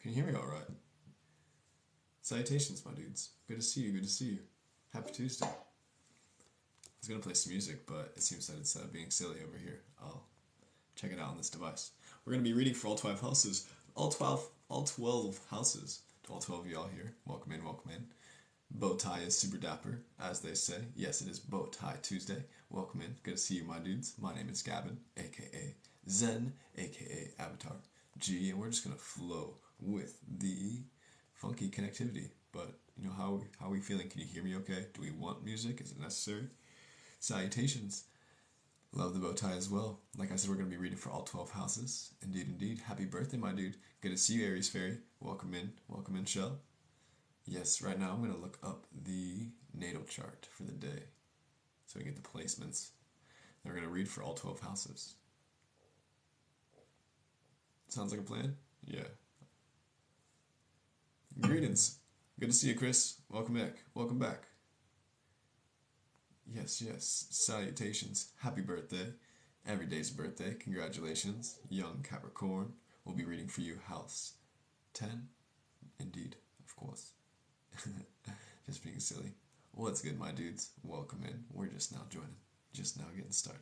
Can you hear me all right? Salutations, my dudes. Good to see you, good to see you. Happy Tuesday. I was going to play some music, but it seems that instead of being silly over here, I'll check it out on this device. We're going to be reading for all 12 houses. All 12 houses. To all 12 of y'all here. Welcome in, welcome in. Bow tie is super dapper, as they say. Yes, it is Bow Tie Tuesday. Welcome in. Good to see you, my dudes. My name is Gavin, aka Zen, aka Avatar G, and we're just going to flow with the funky connectivity. But, you know, how are we feeling? Can you hear me okay? Do we want music? Is it necessary? Salutations. Love the bow tie as well. Like I said, we're going to be reading for all 12 houses. Indeed, indeed. Happy birthday, my dude. Good to see you, Aries Fairy. Welcome in, Shell. Yes, right now I'm going to look up the natal chart for the day so we get the placements. Then we're going to read for all 12 houses. Sounds like a plan? Yeah. Greetings. Good to see you, Chris. Welcome back. Welcome back. Yes, yes. Salutations. Happy birthday. Every day's a birthday. Congratulations. Young Capricorn. We'll be reading for you House 10. Indeed, of course. Just being silly. What's good, my dudes? Welcome in. We're just now joining. Just now getting started.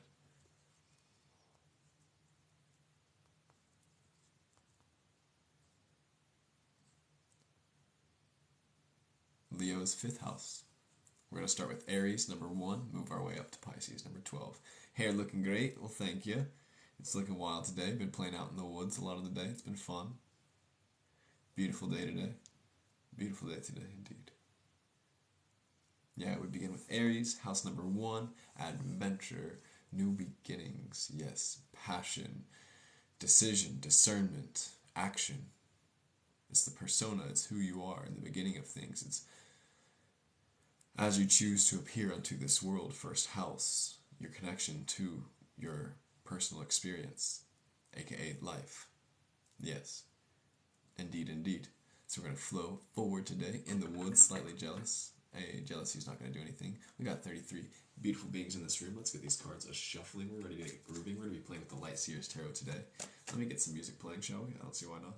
Leo's 5th house. We're going to start with Aries, number 1, move our way up to Pisces, number 12. Hair looking great. Well, thank you. It's looking wild today. Been playing out in the woods a lot of the day. It's been fun. Beautiful day today. Beautiful day today, indeed. Yeah, we begin with Aries, house number 1, adventure, new beginnings, yes, passion, decision, discernment, action. It's the persona, it's who you are in the beginning of things. It's as you choose to appear unto this world, first house, your connection to your personal experience, aka life. Yes, indeed, indeed. So we're going to flow forward today in the woods, slightly jealous. Hey, jealousy's not going to do anything. We got 33 beautiful beings in this room. Let's get these cards a shuffling. We're ready to get grooving. We're going to be playing with the Light Seers Tarot today. Let me get some music playing, shall we? I don't see why not.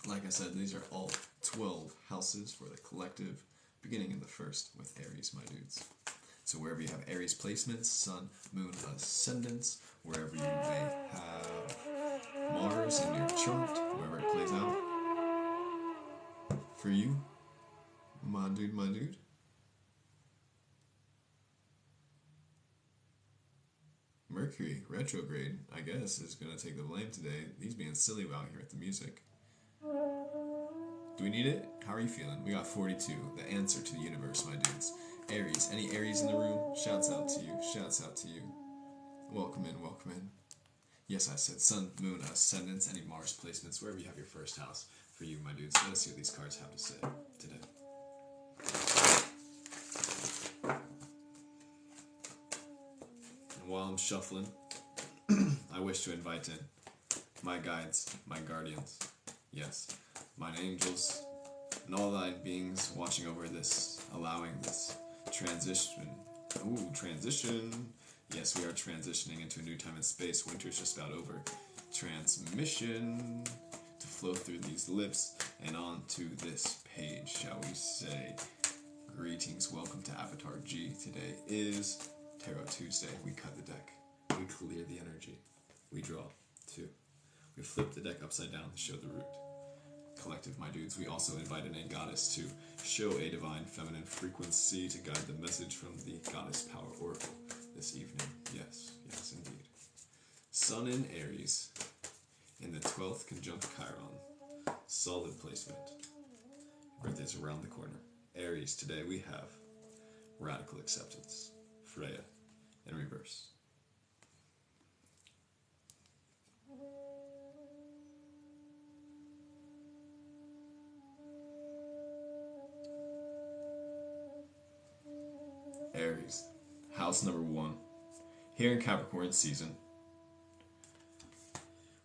Like I said, these are all 12 houses for the collective, beginning in the first with Aries, my dudes. So wherever you have Aries placements, Sun, Moon, Ascendants, wherever you may have Mars in your chart, wherever it plays out. For you, my dude, my dude. Mercury, retrograde, I guess, is going to take the blame today. He's being silly out here at the music. Do we need it? How are you feeling? We got 42, the answer to the universe, my dudes. Aries, any Aries in the room? Shouts out to you, shouts out to you. Welcome in, welcome in. Yes, I said Sun, Moon, Ascendants, any Mars placements, wherever you have your first house. For you, my dudes, let us see what these cards have to say today. And while I'm shuffling, I wish to invite in my guides, my guardians, yes, mine angels, and all thine beings watching over this, allowing this transition. Ooh, transition. Yes, we are transitioning into a new time and space. Winter's just about over. Transmission to flow through these lips and onto this page, shall we say. Greetings, welcome to Avatar G. Today is Tarot Tuesday. We cut the deck. We clear the energy. We draw 2. We flip the deck upside down to show the root. Collective, my dudes. We also invited a goddess to show a divine feminine frequency to guide the message from the Goddess Power Oracle this evening. Yes, yes, indeed. Sun in Aries in the 12th conjunct Chiron. Solid placement. Birthday's around the corner. Aries, today we have radical acceptance. Freya in reverse. Aries, house number 1. Here in Capricorn season.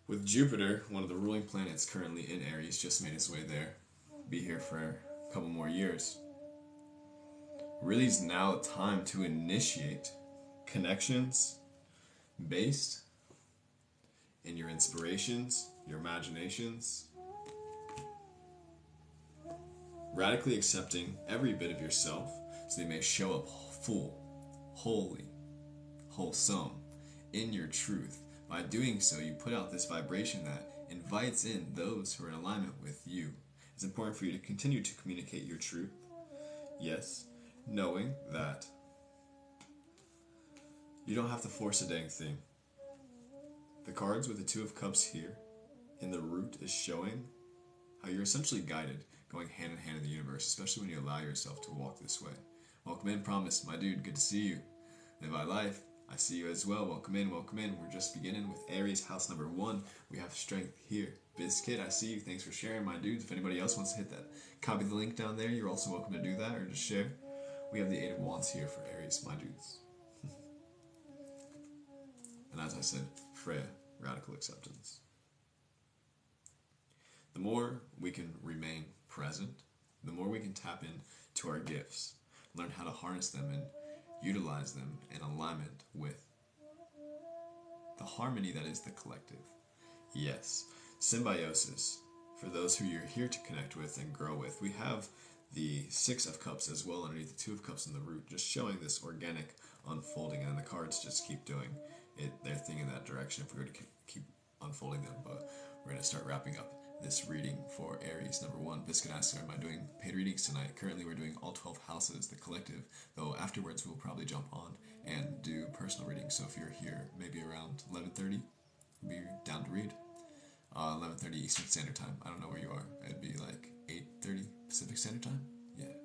With Jupiter, one of the ruling planets currently in Aries, just made its way there. Be here for a couple more years. Really is now time to initiate connections based in your inspirations, your imaginations, radically accepting every bit of yourself so they may show up full, holy, wholesome in your truth. By doing so, you put out this vibration that invites in those who are in alignment with you. It's important for you to continue to communicate your truth. Yes, knowing that you don't have to force a dang thing. The cards with the Two of Cups here in the root is showing how you're essentially guided, going hand in hand in the universe, especially when you allow yourself to walk this way. Welcome in, Promise, my dude, good to see you. Live my life, I see you as well. Welcome in, welcome in. We're just beginning with Aries, house number 1. We have strength here. Bizkit, I see you. Thanks for sharing, my dudes. If anybody else wants to hit that, copy the link down there. You're also welcome to do that or just share. We have the Eight of Wands here for Aries, my dudes. And as I said, Freya, radical acceptance. The more we can remain present, the more we can tap into our gifts, learn how to harness them and utilize them in alignment with the harmony that is the collective. Yes, symbiosis. For those who you're here to connect with and grow with, we have the Six of Cups as well underneath the Two of Cups in the root, just showing this organic unfolding, and the cards just keep doing their thing in that direction if we're going to keep unfolding them. But we're going to start wrapping up this reading for Aries number 1. Biscuit asks, am I doing paid readings tonight? Currently we're doing all 12 houses, the collective, though afterwards we'll probably jump on and do personal readings. So if you're here maybe around 11:30, be down to read. 11:30 Eastern Standard Time. I don't know where you are. It'd be like 8:30 Pacific Standard Time. Yeah.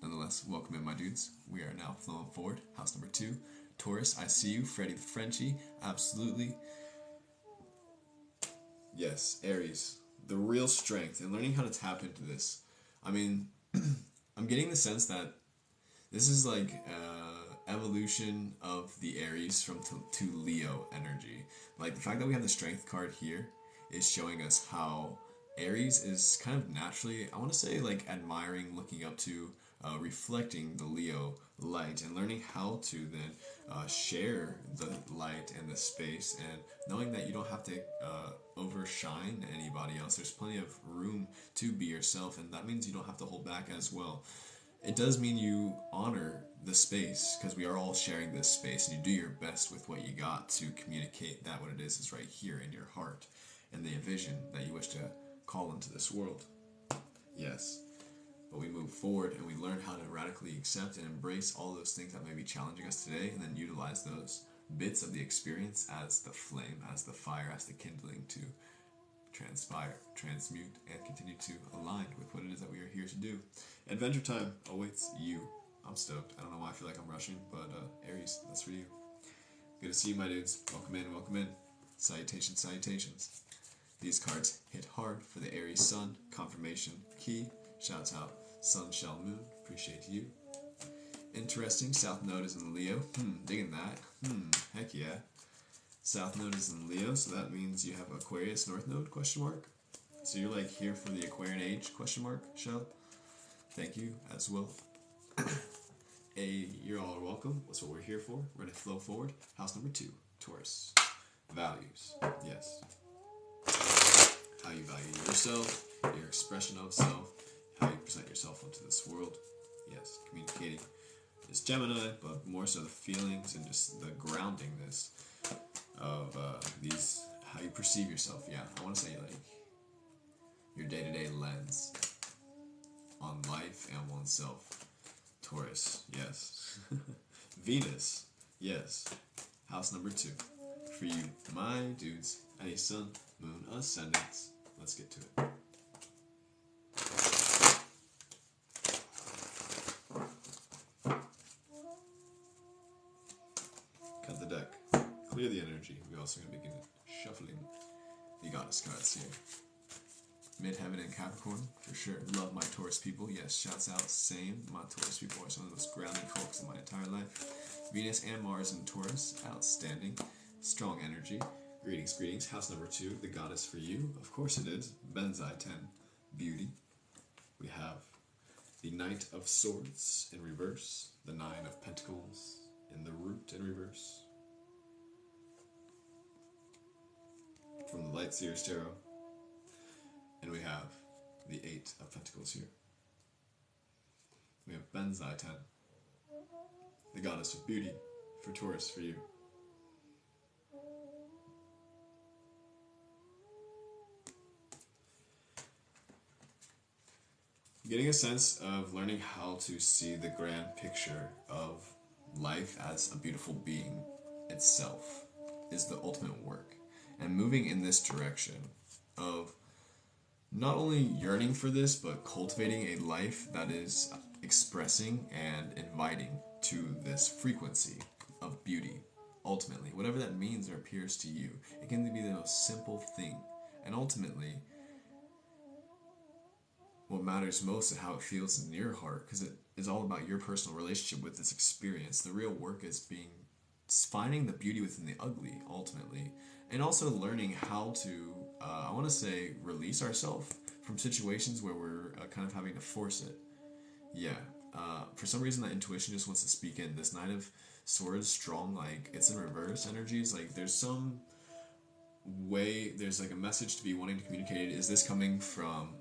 Nonetheless, welcome in, my dudes. We are now flowing forward. House number 2. Taurus, I see you. Freddie the Frenchie. Absolutely. Yes, Aries. The real strength and learning how to tap into this. I mean, I'm getting the sense that this is like evolution of the Aries from to Leo energy. Like the fact that we have the strength card here is showing us how Aries is kind of naturally, I want to say, like admiring, looking up to, reflecting the Leo light and learning how to then share the light and the space, and knowing that you don't have to overshine anybody else. There's plenty of room to be yourself, and that means you don't have to hold back as well. It does mean you honor the space, because we are all sharing this space, and you do your best with what you got to communicate that what it is right here in your heart and the vision that you wish to call into this world. Yes. But we move forward and we learn how to radically accept and embrace all those things that may be challenging us today, and then utilize those bits of the experience as the flame, as the fire, as the kindling to transpire, transmute, and continue to align with what it is that we are here to do. Adventure time awaits you. I'm stoked. I don't know why I feel like I'm rushing, but Aries, that's for you. Good to see you, my dudes. Welcome in, welcome in. Salutations, salutations. These cards hit hard for the Aries Sun, confirmation key. Shouts out Sun, Shell, Moon. Appreciate you. Interesting. South Node is in Leo. Digging that. Heck yeah. South Node is in Leo, so that means you have Aquarius North Node, question mark. So you're like here for the Aquarian age, question mark, Shell. Thank you as well. You're all welcome. That's what we're here for. We're going to flow forward. House number 2, Taurus. Values. Yes. How you value yourself, your expression of self, how you present yourself into this world. Yes, communicating is Gemini, but more so the feelings and just the groundingness of these, how you perceive yourself. Yeah, I want to say like your day-to-day lens on life and oneself. Taurus, yes. Venus, yes. House number 2. For you, my dudes, any sun, moon, ascendants. Let's get to it. Cut the deck. Clear the energy. We're also going to begin shuffling the goddess cards here. Midheaven and Capricorn, for sure. Love my Taurus people. Yes, shouts out. Same. My Taurus people are some of the most grounded folks in my entire life. Venus and Mars in Taurus. Outstanding. Strong energy. Greetings, greetings. House number 2, the goddess for you. Of course it is. Benzai 10. Beauty. We have the Knight of Swords in reverse. The 9 of Pentacles in the root in reverse. from the Light Seer's Tarot. And we have the Eight of Pentacles here. We have Benzai 10, the goddess of beauty, for Taurus, for you. Getting a sense of learning how to see the grand picture of life as a beautiful being itself is the ultimate work. And moving in this direction of not only yearning for this, but cultivating a life that is expressing and inviting to this frequency of beauty. Ultimately, whatever that means or appears to you, it can be the most simple thing. And ultimately, what matters most is how it feels in your heart, because it is all about your personal relationship with this experience. The real work is finding the beauty within the ugly, ultimately, and also learning how to, I want to say, release ourselves from situations where we're kind of having to force it. Yeah, for some reason that intuition just wants to speak in. This Knight of Swords, strong, like, it's in reverse energies, like, there's some way, there's like a message to be wanting to communicate. Is this coming from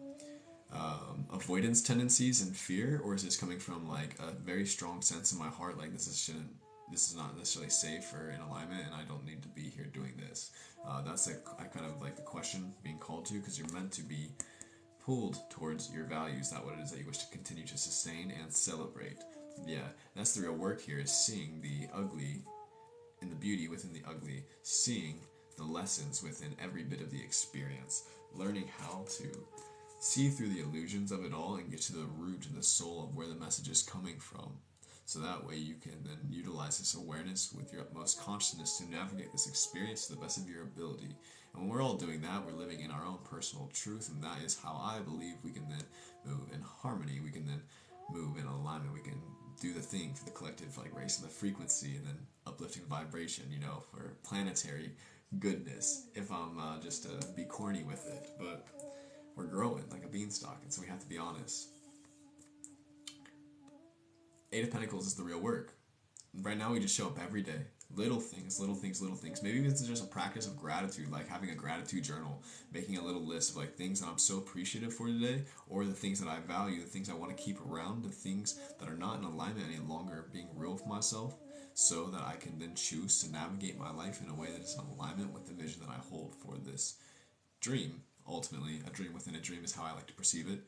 avoidance tendencies and fear, or is this coming from like a very strong sense in my heart, like this is not necessarily safe or in alignment, and I don't need to be here doing this? That's like I kind of like the question being called to, because you're meant to be pulled towards your values, that what it is that you wish to continue to sustain and celebrate. Yeah, that's the real work here, is seeing the ugly and the beauty within the ugly, seeing the lessons within every bit of the experience, learning how to see through the illusions of it all and get to the root and the soul of where the message is coming from. So that way you can then utilize this awareness with your utmost consciousness to navigate this experience to the best of your ability. And when we're all doing that, we're living in our own personal truth, and that is how I believe we can then move in harmony, we can then move in alignment, we can do the thing for the collective, like raising the frequency and then uplifting vibration, for planetary goodness, if I'm just to be corny with it. But we're growing like a beanstalk, and so we have to be honest. Eight of Pentacles is the real work. Right now we just show up every day. Little things, little things, little things. Maybe it's just a practice of gratitude, like having a gratitude journal, making a little list of like things that I'm so appreciative for today, or the things that I value, the things I want to keep around, the things that are not in alignment any longer, being real with myself, so that I can then choose to navigate my life in a way that is in alignment with the vision that I hold for this dream. Ultimately, a dream within a dream is how I like to perceive it.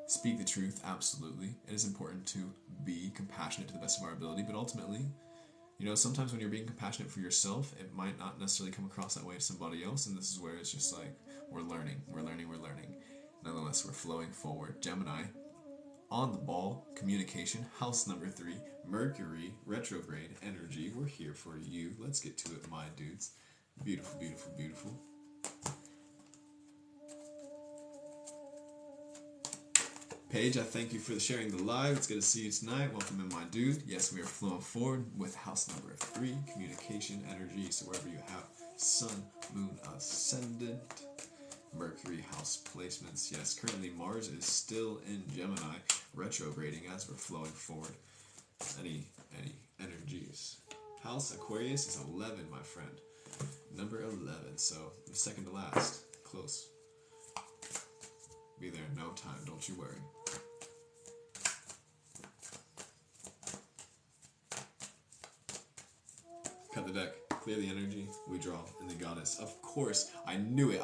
Speak the truth, absolutely. It is important to be compassionate to the best of our ability, but ultimately, sometimes when you're being compassionate for yourself, it might not necessarily come across that way to somebody else, and this is where it's just like, we're learning. Nonetheless, we're flowing forward. Gemini, on the ball, communication, house number 3, Mercury, retrograde energy. We're here for you. Let's get to it, my dudes. Beautiful, beautiful, beautiful. Paige, I thank you for sharing the live. It's good to see you tonight. Welcome in, my dude. Yes, we are flowing forward with house number 3, communication energy. So wherever you have sun, moon, ascendant, Mercury house placements. Yes, currently Mars is still in Gemini, retrograding as we're flowing forward. Any energies. House Aquarius is 11, my friend. Number 11, so the second to last. Close. Be there in no time, don't you worry. Cut the deck, clear the energy, we draw, and the goddess. Of course, I knew it.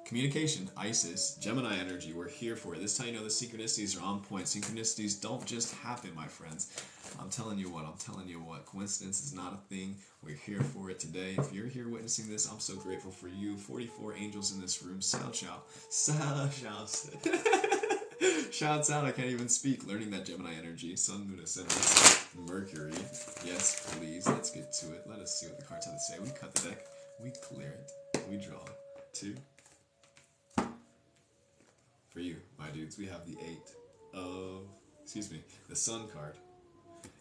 Communication, Isis, Gemini energy, we're here for it. This is how you know the synchronicities are on point. Synchronicities don't just happen, my friends. I'm telling you what, coincidence is not a thing. We're here for it today. If you're here witnessing this, I'm so grateful for you. 44 angels in this room. Shouts out, I can't even speak. Learning that Gemini energy, Sun, Moon, Ascendant, Mercury. Yes, please, let's get to it. Let us see what the cards have to say. We cut the deck, we clear it, we draw. 2. For you, my dudes, we have the the Sun card.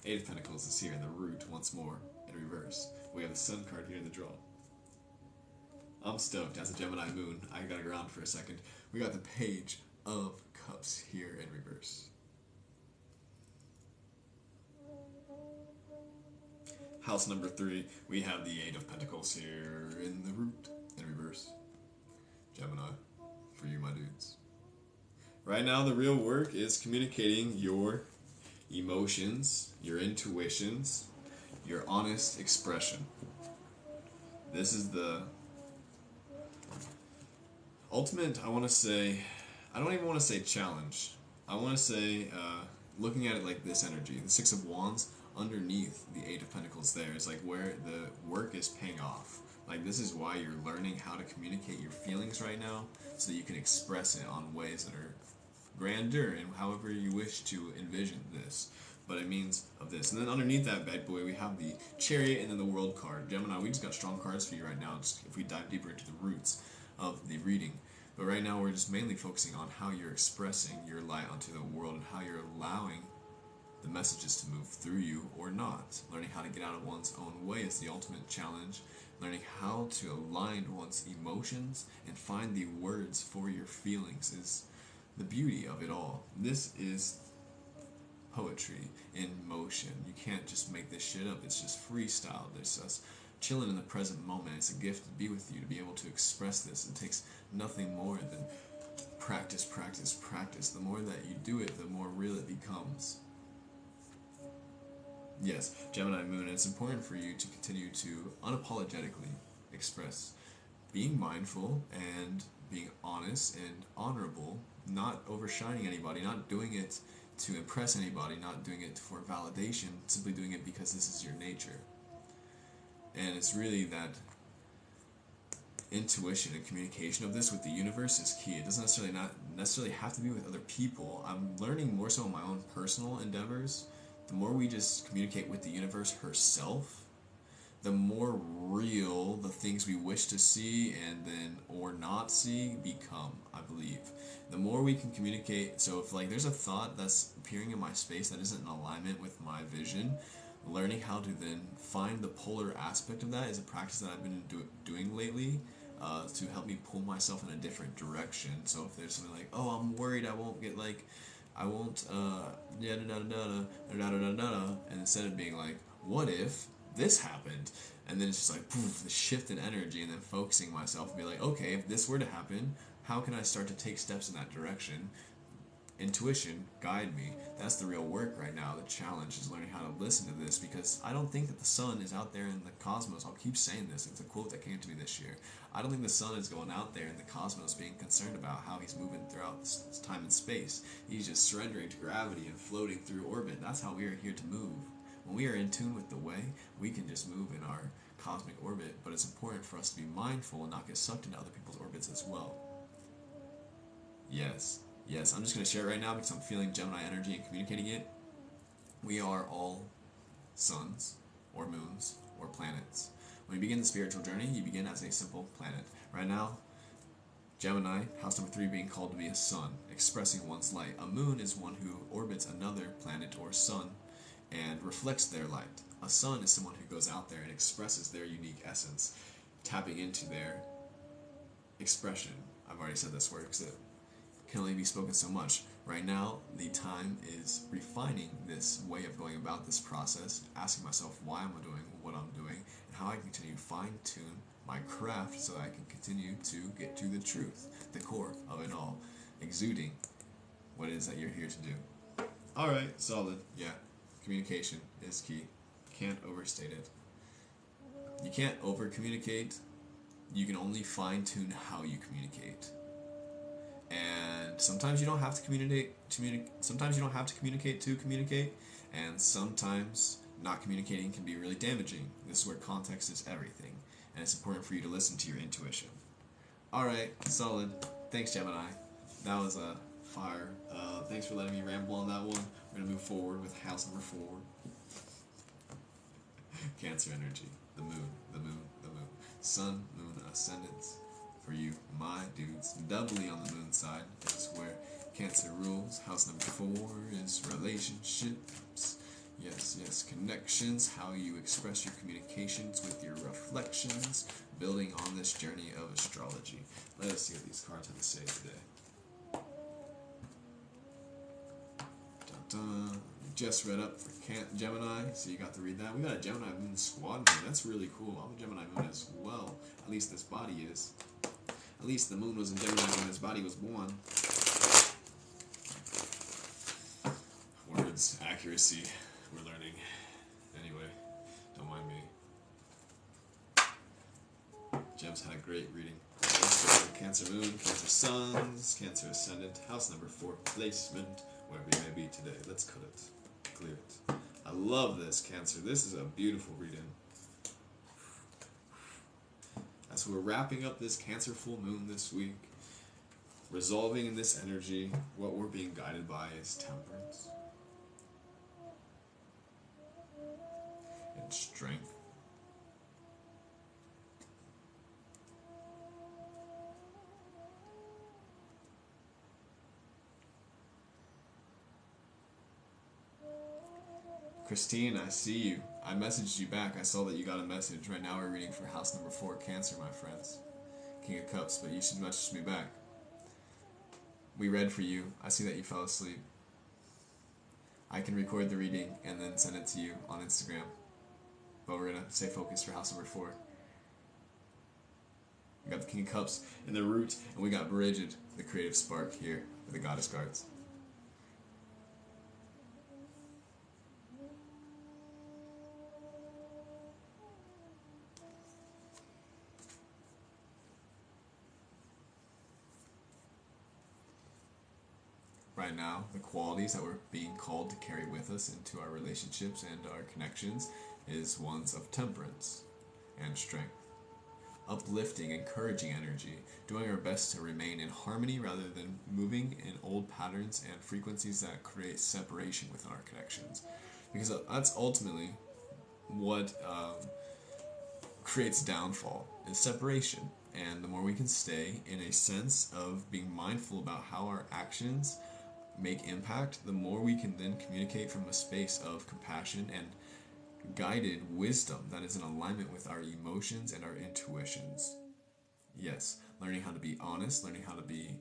8 of Pentacles is here in the root once more, in reverse. We have the Sun card here in the draw. I'm stoked. As a Gemini moon, I gotta ground for a second. We got the Page of Cups here in reverse. House number 3, we have the Eight of Pentacles here in the root, in reverse. Gemini, for you, my dudes. Right now, the real work is communicating your emotions, your intuitions, your honest expression. This is the ultimate, I want to say, I don't even want to say challenge. I want to say, looking at it like this energy, the Six of Wands, underneath the Eight of Pentacles there is like where the work is paying off. Like this is why you're learning how to communicate your feelings right now, so that you can express it on ways that are grander and however you wish to envision this. But it means of this. And then underneath that bad boy, we have the Chariot and then the World card. Gemini, we just got strong cards for you right now, just if we dive deeper into the roots of the reading. But right now we're just mainly focusing on how you're expressing your light onto the world and how you're allowing the messages to move through you or not. Learning how to get out of one's own way is the ultimate challenge. Learning how to align one's emotions and find the words for your feelings is the beauty of it all. This is poetry in motion. You can't just make this shit up. It's just freestyle. There's us chilling in the present moment. It's a gift to be with you, to be able to express this. It takes nothing more than practice, practice, practice. The more that you do it, the more real it becomes. Yes, Gemini Moon, and it's important for you to continue to unapologetically express being mindful and being honest and honorable, not overshining anybody, not doing it to impress anybody, not doing it for validation, simply doing it because this is your nature. And it's really that intuition and communication of this with the universe is key. It doesn't necessarily have to be with other people. I'm learning more so in my own personal endeavors. The more we just communicate with the universe herself, the more real the things we wish to see and then or not see become, I believe. The more we can communicate, so if like there's a thought that's appearing in my space that isn't in alignment with my vision, learning how to then find the polar aspect of that is a practice that I've been doing lately to help me pull myself in a different direction. So if there's something like, oh, I'm worried I won't get like, I won't, and instead of being like, what if this happened? And then it's just like, poof, the shift in energy, and then focusing myself and be like, okay, if this were to happen, how can I start to take steps in that direction? Intuition, guide me. That's the real work right now. The challenge is learning how to listen to this, because I don't think that the sun is out there in the cosmos. I'll keep saying this. It's a quote that came to me this year. I don't think the sun is going out there in the cosmos being concerned about how he's moving throughout this time and space. He's just surrendering to gravity and floating through orbit. That's how we are here to move. When we are in tune with the way, we can just move in our cosmic orbit, but it's important for us to be mindful and not get sucked into other people's orbits as well. Yes, I'm just going to share it right now because I'm feeling Gemini energy and communicating it. We are all suns, or moons, or planets. When you begin the spiritual journey, you begin as a simple planet. Right now, Gemini, house number 3, being called to be a sun, expressing one's light. A moon is one who orbits another planet or sun and reflects their light. A sun is someone who goes out there and expresses their unique essence, tapping into their expression. I've already said this word because it can only be spoken so much. Right now, the time is refining this way of going about this process, asking myself why I'm doing what I'm doing, and how I can continue to fine-tune my craft so that I can continue to get to the truth, the core of it all, exuding what it is that you're here to do. Alright, solid. Yeah, communication is key. Can't overstate it. You can't over-communicate. You can only fine-tune how you communicate. And sometimes you don't have to sometimes you don't have to communicate to communicate, and sometimes not communicating can be really damaging. This is where context is everything, and it's important for you to listen to your intuition. Alright, solid. Thanks, Gemini. That was a fire. Thanks for letting me ramble on that one. We're going to move forward with house number 4. Cancer energy. The moon, the moon, the moon. Sun, moon, ascendants. For you, my dudes, doubly on the moon side is where Cancer rules. House number 4 is relationships. Yes, connections, how you express your communications with your reflections, building on this journey of astrology. Let us see what these cards have to say today. Dun, dun, just read up for Gemini, so you got to read that. We got a Gemini moon squad in here. That's really cool. I'm a Gemini moon as well. At least this body is. At least the moon was in Gemini when this body was born. Words, accuracy, we're learning. Anyway, don't mind me. Gems had a great reading. Cancer moon, Cancer suns, Cancer ascendant, house number 4 placement, wherever you may be today. Let's cut it, clear it. I love this, Cancer. This is a beautiful reading. As we're wrapping up this Cancer full moon this week, resolving in this energy, what we're being guided by is temperance and strength. Christine, I see you. I messaged you back. I saw that you got a message. Right now we're reading for house number 4, Cancer, my friends. King of Cups, but you should message me back. We read for you. I see that you fell asleep. I can record the reading and then send it to you on Instagram. But we're going to stay focused for house number 4. We got the King of Cups in the root, and we got Bridget, the creative spark here with the Goddess cards. Right now, the qualities that we're being called to carry with us into our relationships and our connections is ones of temperance and strength. Uplifting, encouraging energy, doing our best to remain in harmony rather than moving in old patterns and frequencies that create separation within our connections. Because that's ultimately what creates downfall, is separation. And the more we can stay in a sense of being mindful about how our actions make impact, the more we can then communicate from a space of compassion and guided wisdom that is in alignment with our emotions and our intuitions. Yes, learning how to be honest, learning how to be,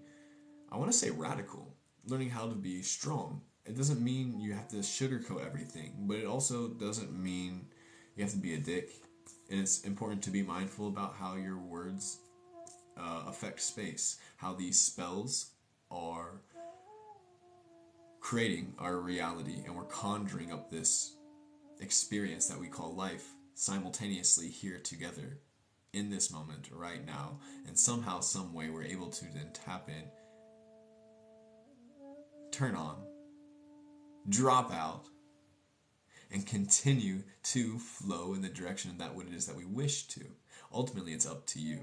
I want to say radical, learning how to be strong. It doesn't mean you have to sugarcoat everything, but it also doesn't mean you have to be a dick. And it's important to be mindful about how your words affect space, how these spells are creating our reality, and we're conjuring up this experience that we call life simultaneously here together in this moment right now, and somehow, some way we're able to then tap in, turn on, drop out, and continue to flow in the direction of that what it is that we wish to. Ultimately, it's up to you.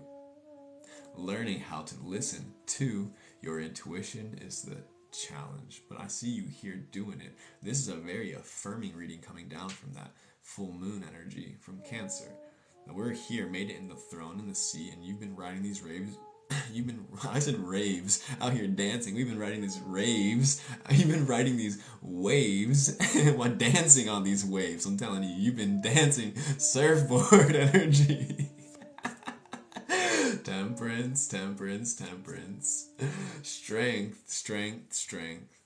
Learning how to listen to your intuition is the challenge, but I see you here doing it. This is a very affirming reading coming down from that full moon energy from Cancer. Now we're here, made it in the throne in the sea, and you've been riding these raves. I said raves, out here dancing. We've been riding these raves. You've been riding these waves while dancing on these waves. I'm telling you, you've been dancing surfboard energy. Temperance, temperance, temperance. Strength, strength, strength.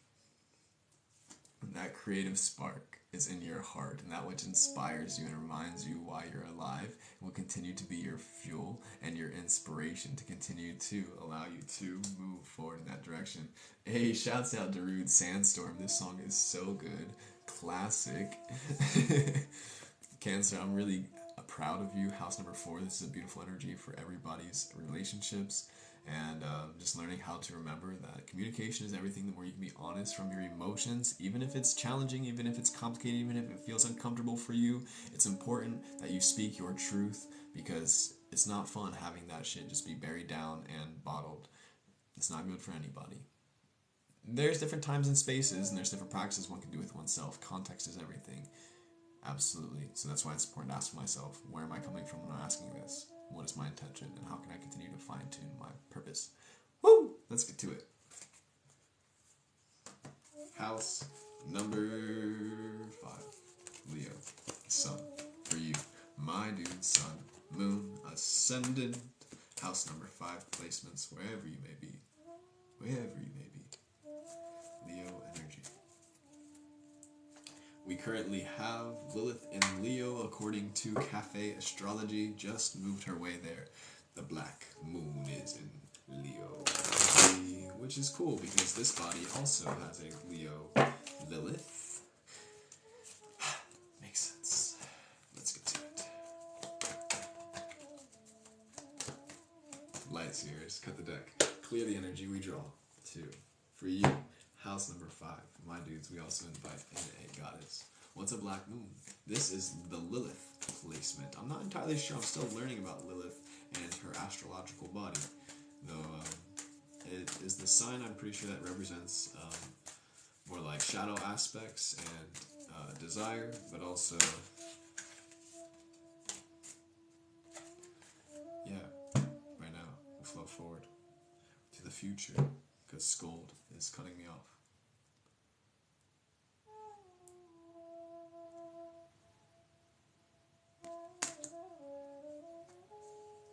That creative spark is in your heart, and that which inspires you and reminds you why you're alive will continue to be your fuel and your inspiration to continue to allow you to move forward in that direction. Hey, shouts out to Rude Sandstorm. This song is so good. Classic. Cancer, I'm really proud of you. House number 4, this is a beautiful energy for everybody's relationships, and just learning how to remember that communication is everything. The more you can be honest from your emotions, even if it's challenging, even if it's complicated, even if it feels uncomfortable for you, it's important that you speak your truth, because it's not fun having that shit just be buried down and bottled. It's not good for anybody. There's different times and spaces, and there's different practices one can do with oneself. Context is everything. Absolutely. So that's why it's important to ask myself, where am I coming from when I'm asking this? What is my intention? And how can I continue to fine-tune my purpose? Woo! Let's get to it. House number 5. Leo. Sun. For you. My dude, Sun. Moon. Ascendant. House number 5 placements. Wherever you may be. Wherever you may be. Leo energy. currently have Lilith in Leo, according to Cafe Astrology. Just moved her way there. The black moon is in Leo, which is cool because this body also has a Leo Lilith. Makes sense. Let's get to it. Light seers, cut the deck. Clear the energy we draw. 2. For you, house number 5. My dudes, we also invite in a goddess. What's a black moon? This is the Lilith placement. I'm not entirely sure. I'm still learning about Lilith and her astrological body. Though it is the sign, I'm pretty sure, that represents more like shadow aspects and desire, but also, yeah, right now, we'll flow forward to the future, because Scold is cutting me off.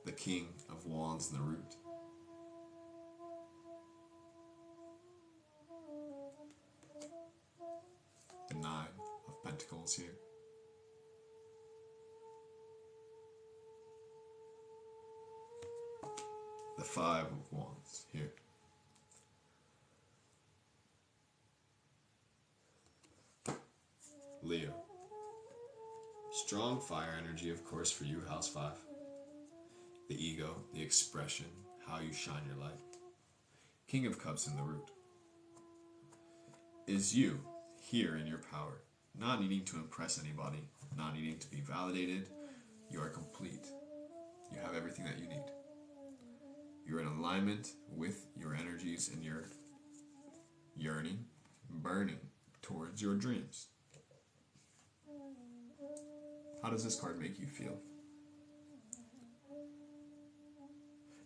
The King of Wands in the root. The 9 of Pentacles here. The 5 of Wands here. Leo. Strong fire energy, of course, for you, house 5. The ego, the expression, how you shine your light. King of Cups in the root. Is you, here in your power, not needing to impress anybody, not needing to be validated. You are complete. You have everything that you need. You're in alignment with your energies and your yearning, burning towards your dreams. How does this card make you feel?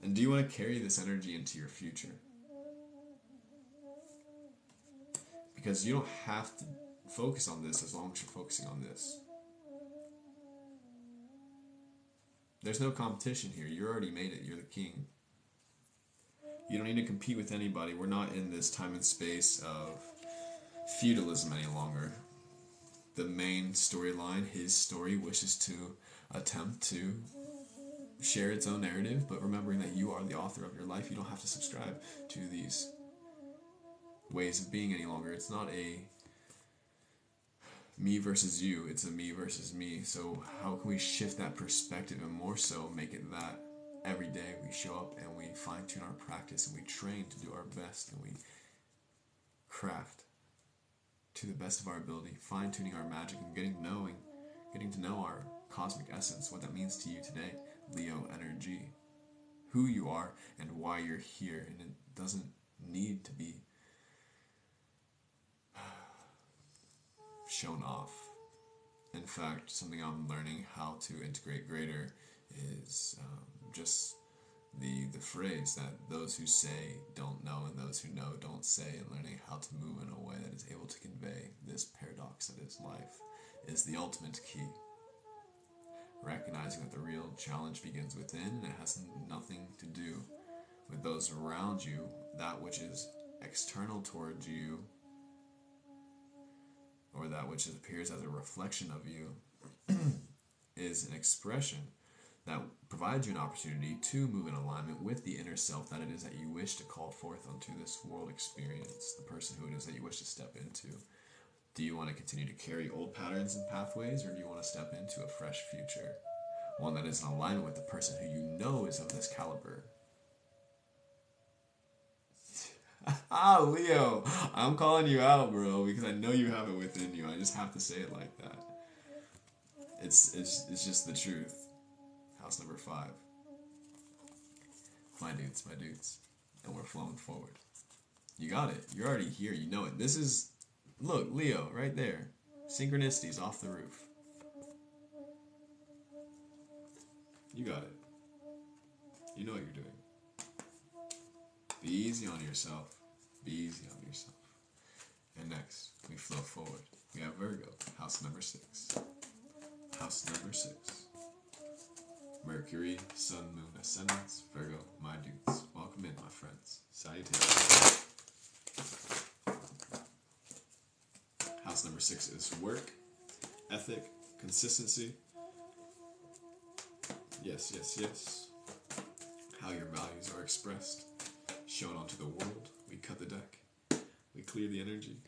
And do you want to carry this energy into your future? Because you don't have to focus on this as long as you're focusing on this. There's no competition here. You already made it. You're the king. You don't need to compete with anybody. We're not in this time and space of feudalism any longer. The main storyline, his story, wishes to attempt to share its own narrative, but remembering that you are the author of your life, you don't have to subscribe to these ways of being any longer. It's not a me versus you, it's a me versus me. So how can we shift that perspective and more so make it that every day we show up and we fine-tune our practice and we train to do our best and we craft to the best of our ability, fine-tuning our magic and getting to know our cosmic essence, what that means to you today, Leo energy, who you are and why you're here. And it doesn't need to be shown off. In fact, something I'm learning how to integrate greater is just the phrase that those who say don't know and those who know don't say, and learning how to move in a way that is able to convey this paradox that is life is the ultimate key. Recognizing that the real challenge begins within and it has nothing to do with those around you. That which is external towards you or that which appears as a reflection of you is an expression that provides you an opportunity to move in alignment with the inner self that it is that you wish to call forth onto this world experience, the person who it is that you wish to step into. Do you want to continue to carry old patterns and pathways, or do you want to step into a fresh future? One that is in alignment with the person who you know is of this caliber. Leo, I'm calling you out, bro, because I know you have it within you. I just have to say it like that. It's just the truth. House number 5. My dudes. And we're flowing forward. You got it. You're already here. You know it. This is, look, Leo, right there. Synchronicities off the roof. You got it. You know what you're doing. Be easy on yourself. Be easy on yourself. And next, we flow forward. We have Virgo, house number 6. House number 6. Mercury, Sun, Moon, Ascendants, Virgo, my dudes. Welcome in, my friends. Salutations. House number 6 is work. ethic, consistency. Yes, yes, yes. How your values are expressed, shown onto the world. We cut the deck. We clear the energy.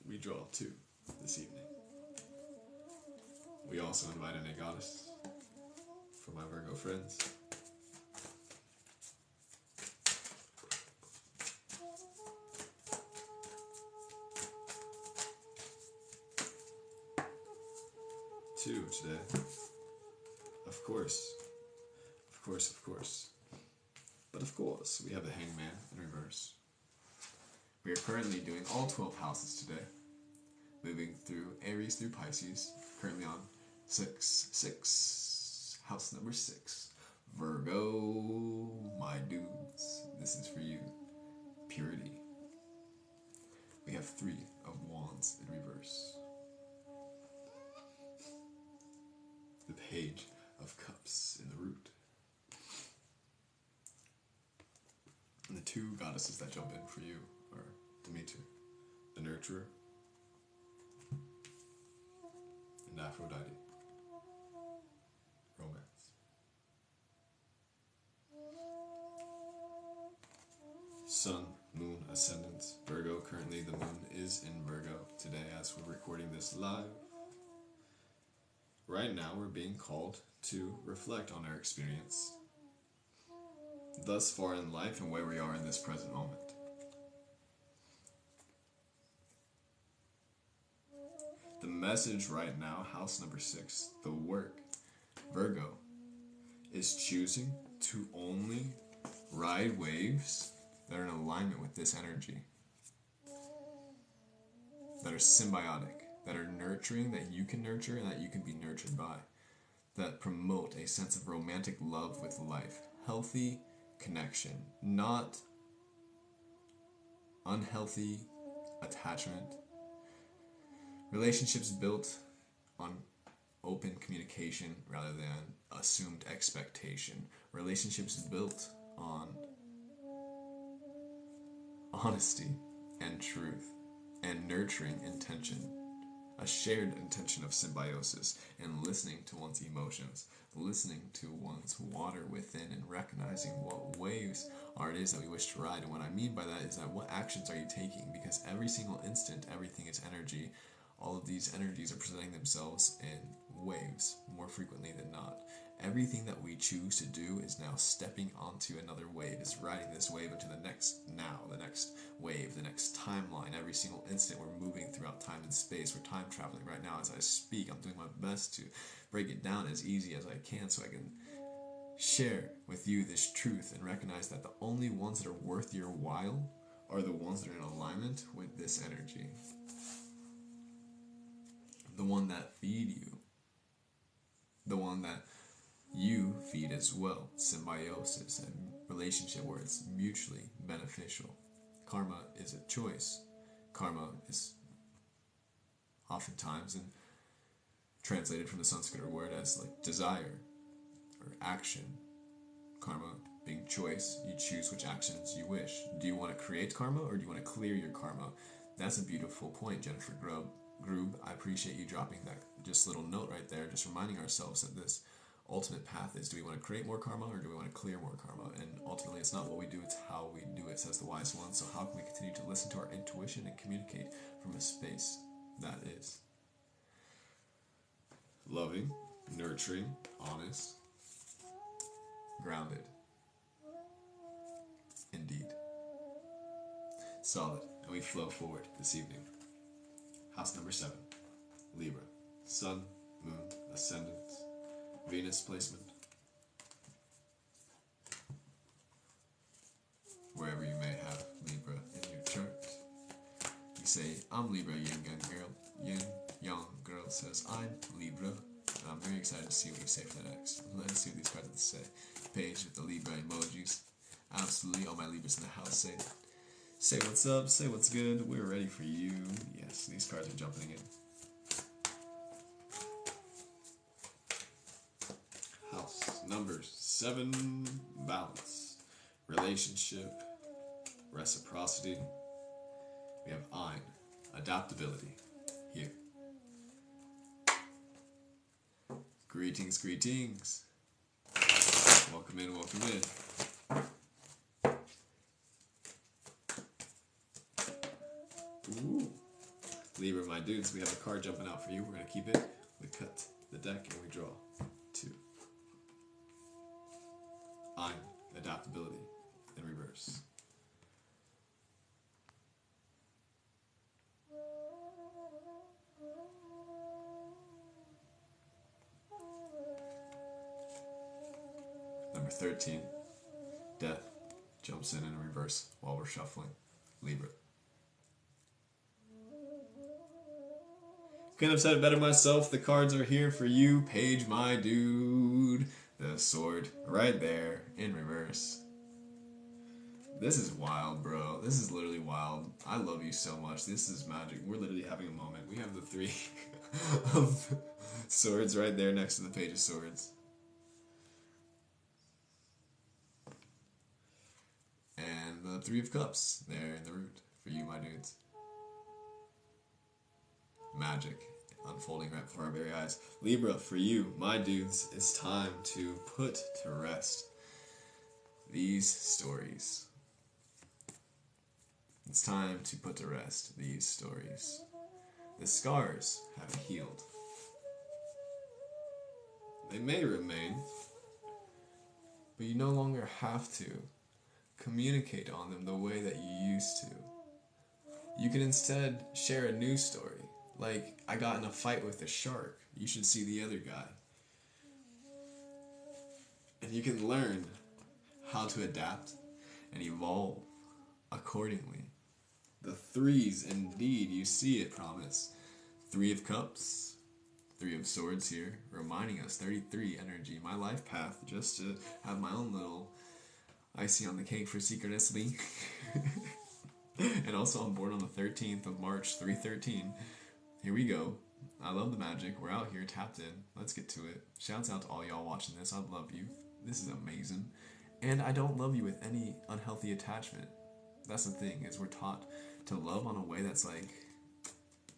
We draw two this evening. We also invite in a goddess for my Virgo friends. Two today. Of course. Of course, of course. But of course, we have the Hangman in reverse. We are currently doing all 12 houses today. Moving through Aries through Pisces. Currently on 6. House number 6. Virgo, my dudes. This is for you. Purity. We have 3 of Wands in reverse. The Page of Cups in the root. And the 2 goddesses that jump in for you are Demeter, the nurturer, and Aphrodite, romance. Sun, Moon, Ascendant, Virgo. Currently the Moon is in Virgo today as we're recording this live. Right now we're being called to reflect on our experience thus far in life and where we are in this present moment. The message right now, house number 6, the work, Virgo, is choosing to only ride waves that are in alignment with this energy, that are symbiotic, that are nurturing, that you can nurture and that you can be nurtured by, that promote a sense of romantic love with life, healthy connection, not unhealthy attachment, relationships built on open communication rather than assumed expectation, relationships built on honesty and truth and nurturing intention, a shared intention of symbiosis and listening to one's emotions, listening to one's water within and recognizing what waves it is that we wish to ride. And what I mean by that is that what actions are you taking? Because every single instant, everything is energy. All of these energies are presenting themselves in waves more frequently than not. Everything that we choose to do is now stepping onto another wave, is riding this wave into the next now, the next wave, the next timeline. Every single instant we're moving throughout time and space. We're time traveling right now as I speak. I'm doing my best to break it down as easy as I can so I can share with you this truth and recognize that the only ones that are worth your while are the ones that are in alignment with this energy. The one that feed you. The one that you feed as well. Symbiosis and relationship where it's mutually beneficial. Karma is a choice. Karma is oftentimes translated from the Sanskrit word as like desire or action. Karma being choice. You choose which actions you wish. Do you want to create karma or do you want to clear your karma? That's a beautiful point, Jennifer Grube. I appreciate you dropping that just little note right there, just reminding ourselves that this ultimate path is, do we want to create more karma or do we want to clear more karma? And ultimately it's not what we do, it's how we do it, says the wise one. So how can we continue to listen to our intuition and communicate from a space that is loving, nurturing, honest, grounded, indeed, solid? And we flow forward this evening. House number 7, Libra, Sun, Moon, Ascendant, Venus placement. Wherever you may have Libra in your chart. You say, I'm Libra, Yin Yang girl says, I'm Libra. And I'm very excited to see what you say for the next. Let's see what these cards have to say. Page with the Libra emojis. Absolutely, all my Libras in the house say what's up, say what's good. We're ready for you. Yes, these cards are jumping in. House number 7, balance, relationship, reciprocity. We have Ein, adaptability here. Greetings, greetings. Welcome in, welcome in. Ooh. Libra, my dudes, we have a card jumping out for you. We're going to keep it. We cut the deck and we draw 2. I'm adaptability in reverse. Number 13, death jumps in reverse while we're shuffling. Libra. Couldn't have said it better myself. The cards are here for you, Page, my dude. The sword right there in reverse. This is wild, bro. This is literally wild. I love you so much. This is magic. We're literally having a moment. We have the 3 of swords right there next to the Page of Swords. And the 3 of Cups there in the root for you, my dudes. Magic unfolding right before our very eyes. Libra, for you, my dudes, it's time to put to rest these stories. It's time to put to rest these stories. The scars have healed. They may remain, but you no longer have to communicate on them the way that you used to. You can instead share a new story. Like, I got in a fight with a shark. You should see the other guy. And you can learn how to adapt and evolve accordingly. The 3s, indeed, you see it, promise. 3 of Cups, 3 of Swords here, reminding us, 33 energy, my life path, just to have my own little icing on the cake for synchronicity. And also I'm born on the 13th of March, 313. Here we go. I love the magic. We're out here tapped in. Let's get to it. Shouts out to all y'all watching this. I love you. This is amazing. And I don't love you with any unhealthy attachment. That's the thing, is we're taught to love on a way that's like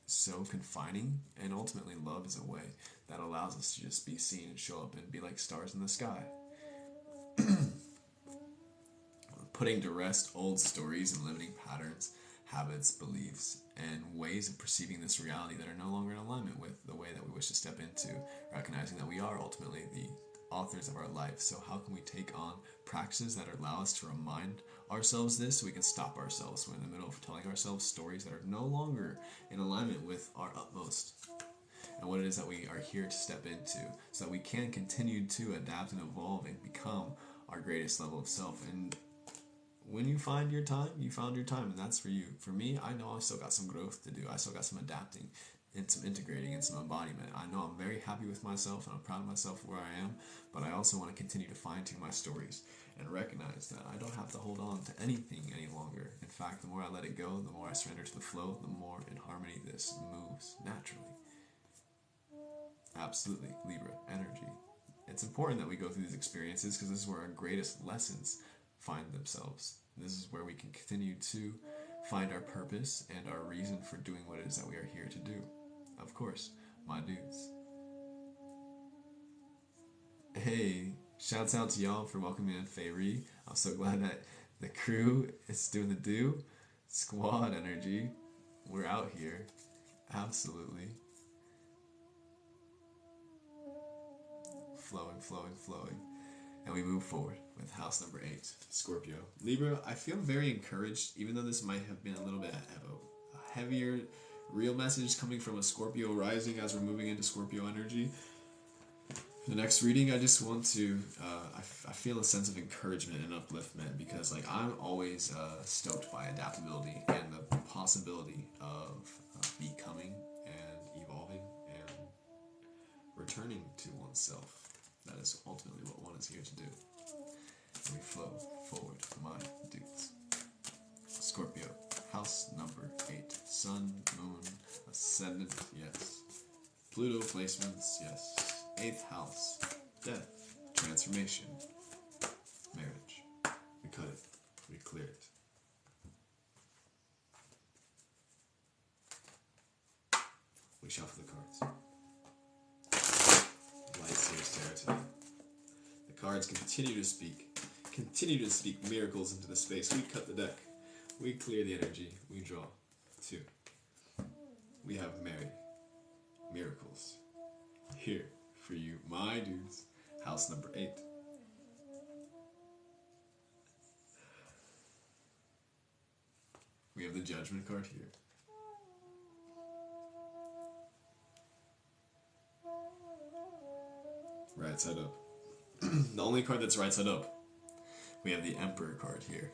so confining, and ultimately love is a way that allows us to just be seen and show up and be like stars in the sky. Putting to rest old stories and limiting patterns, habits, beliefs, and ways of perceiving this reality that are no longer in alignment with the way that we wish to step into, recognizing that we are ultimately the authors of our life. So how can we take on practices that allow us to remind ourselves this so we can stop ourselves when in the middle of telling ourselves stories that are no longer in alignment with our utmost and what it is that we are here to step into, so that we can continue to adapt and evolve and become our greatest level of self. And when you find your time, you found your time, and that's for you. For me, I know I still got some growth to do. I still got some adapting and some integrating and some embodiment. I know I'm very happy with myself and I'm proud of myself where I am, but I also want to continue to fine-tune my stories and recognize that I don't have to hold on to anything any longer. In fact, the more I let it go, the more I surrender to the flow, the more in harmony this moves naturally. Absolutely, Libra energy. It's important that we go through these experiences because this is where our greatest lessons find themselves. This is where we can continue to find our purpose and our reason for doing what it is that we are here to do. Of course, my dudes. Hey, shouts out to y'all for welcoming in Fayri. I'm so glad that the crew is doing the do. Squad energy. We're out here. Absolutely. Flowing, flowing, flowing. And we move forward with house number 8, Scorpio. Libra, I feel very encouraged, even though this might have been a little bit of a heavier, real message coming from a Scorpio rising as we're moving into Scorpio energy. For the next reading, I just want to, I feel a sense of encouragement and upliftment because like I'm always stoked by adaptability and the possibility of becoming and evolving and returning to oneself. That is ultimately what one is here to do. And we flow forward, my dudes. Scorpio, house number 8. Sun, moon, ascendant, yes. Pluto placements, yes. 8th house, death, transformation, marriage. We cut it. We clear it. We shuffle the cards. Lights Sagittarius tarot today. The cards continue to speak miracles into the space. We cut the deck, we clear the energy, we draw. 2. We have Mary, miracles, here for you, my dudes. House number 8. We have the Judgment card here. Right side up. The only card that's right side up. We have the Emperor card here.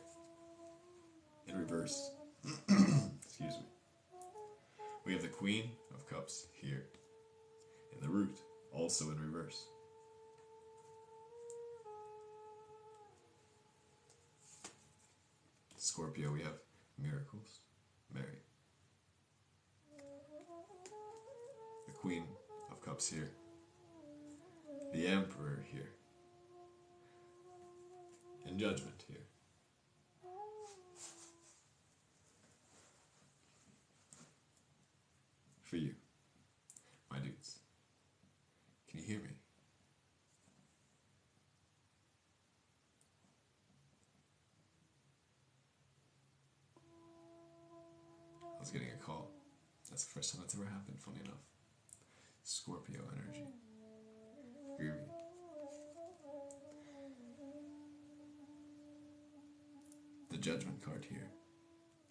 In reverse. Excuse me. We have the Queen of Cups here. In the root, also in reverse. Scorpio, we have miracles, Mary. The Queen of Cups here. The Emperor here. And Judgment here. For you, my dudes. Can you hear me? I was getting a call. That's the first time that's ever happened, funny enough. Scorpio energy. Hear me. The Judgment card here,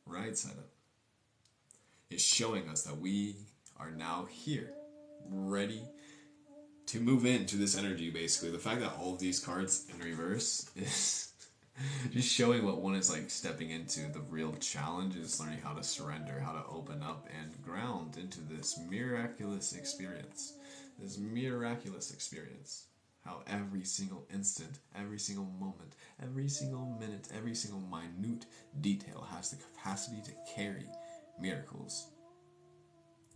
right side up, is showing us that we are now here, ready to move into this energy, basically. The fact that all of these cards in reverse is just showing what one is like stepping into. The real challenge is learning how to surrender, how to open up and ground into this miraculous experience. This miraculous experience. How every single instant, every single moment, every single minute, every single minute detail has the capacity to carry miracles.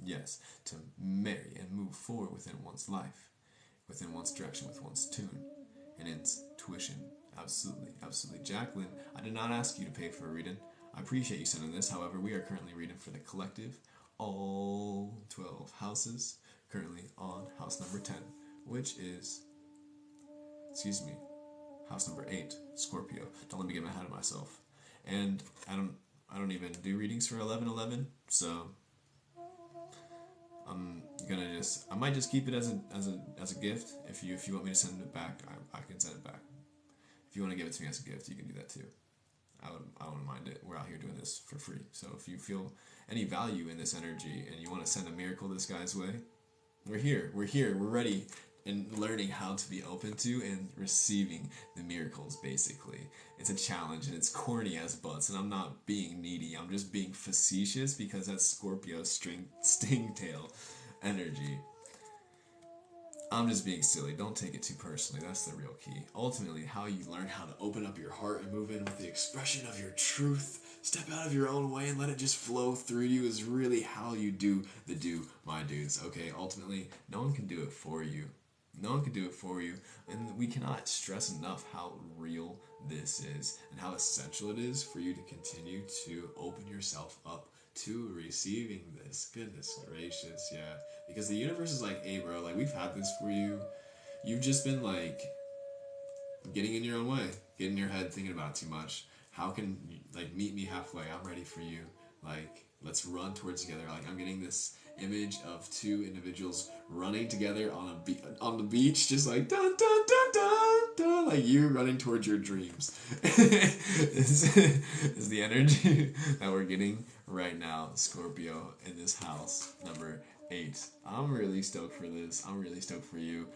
Yes, to marry and move forward within one's life, within one's direction, with one's tune, and intuition. Absolutely, absolutely. Jacqueline, I did not ask you to pay for a reading. I appreciate you sending this. However, we are currently reading for the collective, all 12 houses, currently on house number 10, which is, house number 8, Scorpio. Don't let me get ahead of myself. And I don't even do readings for 11/11, so I might just keep it as a gift. If you want me to send it back, I can send it back. If you want to give it to me as a gift, you can do that too. I wouldn't mind it. We're out here doing this for free. So if you feel any value in this energy and you want to send a miracle this guy's way, we're here. We're ready and learning how to be open to and receiving the miracles, basically. It's a challenge and it's corny as butts, and I'm not being needy. I'm just being facetious because that's Scorpio stingtail energy. I'm just being silly. Don't take it too personally. That's the real key. Ultimately, how you learn how to open up your heart and move in with the expression of your truth, step out of your own way and let it just flow through you, is really how you do, my dudes. Okay, ultimately, no one can do it for you. No one can do it for you, and we cannot stress enough how real this is and how essential it is for you to continue to open yourself up to receiving this. Goodness gracious, yeah. Because the universe is like, hey bro, like, we've had this for you. You've just been like getting in your own way, getting in your head, thinking about it too much. How can you, like, meet me halfway? I'm ready for you. Like, let's run towards together. Like, I'm getting this image of two individuals running together on the beach, just like dun dun dun dun dun, like you running towards your dreams. is the energy that we're getting right now, Scorpio, in this house number 8. I'm really stoked for this. I'm really stoked for you.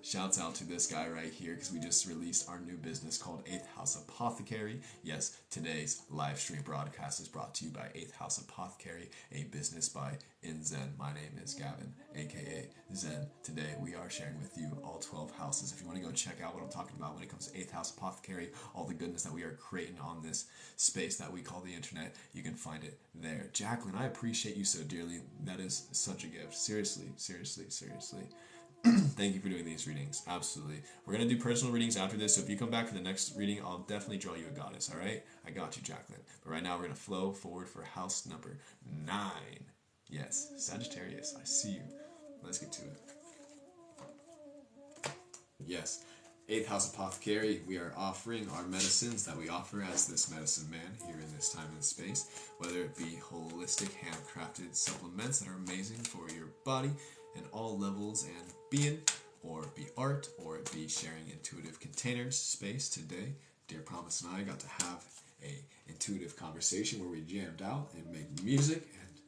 Shouts out to this guy right here, because we just released our new business called 8th House Apothecary. Yes, today's live stream broadcast is brought to you by 8th House Apothecary, a business by Zen. My name is Gavin, aka Zen. Today we are sharing with you all 12 houses. If you want to go check out what I'm talking about when it comes to 8th House Apothecary, all the goodness that we are creating on this space that we call the internet, you can find it there. Jacqueline, I appreciate you so dearly. That is such a gift. Seriously. Thank you for doing these readings. Absolutely. We're going to do personal readings after this, so if you come back for the next reading, I'll definitely draw you a goddess, alright? I got you, Jacqueline. But right now, we're going to flow forward for house number 9. Yes, Sagittarius, I see you. Let's get to it. Yes. 8th House Apothecary, we are offering our medicines that we offer as this medicine man here in this time and space, whether it be holistic, handcrafted supplements that are amazing for your body in all levels and being, or it be art, or it be sharing intuitive containers space. Today, Dear Promise and I got to have a intuitive conversation where we jammed out and made music and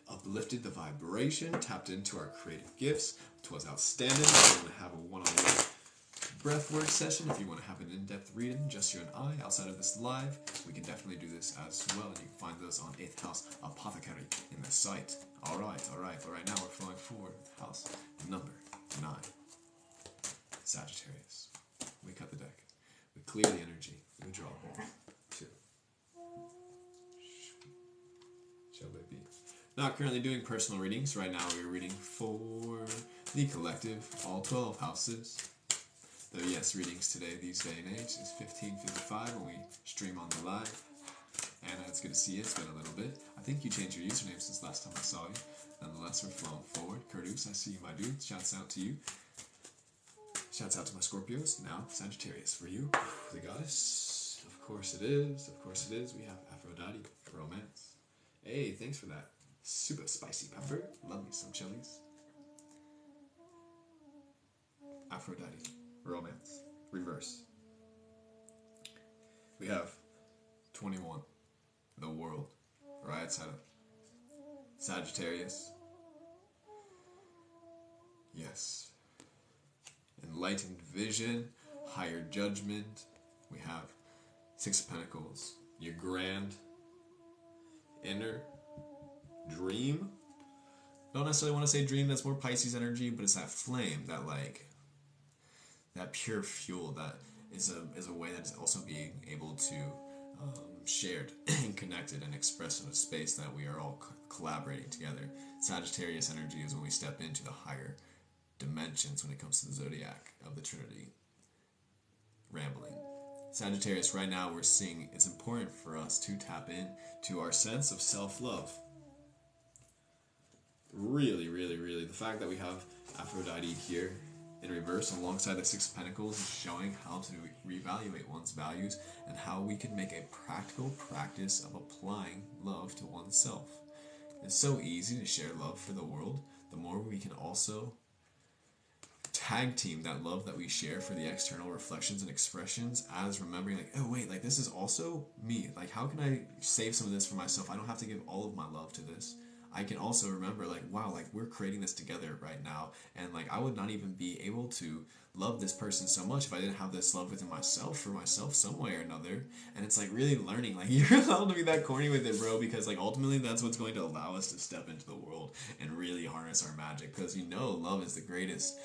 uplifted the vibration, tapped into our creative gifts, which was outstanding. We're going to have a one-on-one breathwork session. If you want to have an in-depth reading, just you and I, outside of this live, we can definitely do this as well, and you can find those on 8th House Apothecary in the site. Alright, but right now we're flowing forward with house number 9. Sagittarius. We cut the deck. We clear the energy. We draw 1, 2. Show baby. Not currently doing personal readings. Right now we're reading for the collective, all 12 houses. Though yes, readings today, these day and age, is 15:55 when we stream on the live. Anna, it's good to see you. It's been a little bit. I think you changed your username since last time I saw you. Nonetheless, we're flowing forward. Curtis, I see you, my dude. Shouts out to you. Shouts out to my Scorpios. Now, Sagittarius. For you, the goddess. Of course it is. Of course it is. We have Aphrodite, romance. Hey, thanks for that. Super spicy pepper. Love me some chilies. Aphrodite, romance, reverse. We have 21, the world, right side of Sagittarius. Yes. Enlightened vision, higher judgment. We have 6 of Pentacles, your grand inner dream. Don't necessarily want to say dream, that's more Pisces energy, but it's that flame, that like that pure fuel that is a way that is also being able to shared and connected and expressed in a space that we are all collaborating together. Sagittarius energy is when we step into the higher dimensions when it comes to the zodiac of the Trinity. Rambling. Sagittarius, right now we're seeing it's important for us to tap in to our sense of self-love. Really, really, really. The fact that we have Aphrodite here in reverse alongside the 6 of Pentacles is showing how to reevaluate one's values and how we can make a practical practice of applying love to oneself. It's so easy to share love for the world. The more we can also tag team that love that we share for the external reflections and expressions as remembering like, oh wait, like this is also me. Like how can I save some of this for myself? I don't have to give all of my love to this. I can also remember like, wow, like we're creating this together right now, and like I would not even be able to love this person so much if I didn't have this love within myself for myself some way or another. And it's like really learning, like you're allowed to be that corny with it, bro, because like ultimately that's what's going to allow us to step into the world and really harness our magic, because you know love is the greatest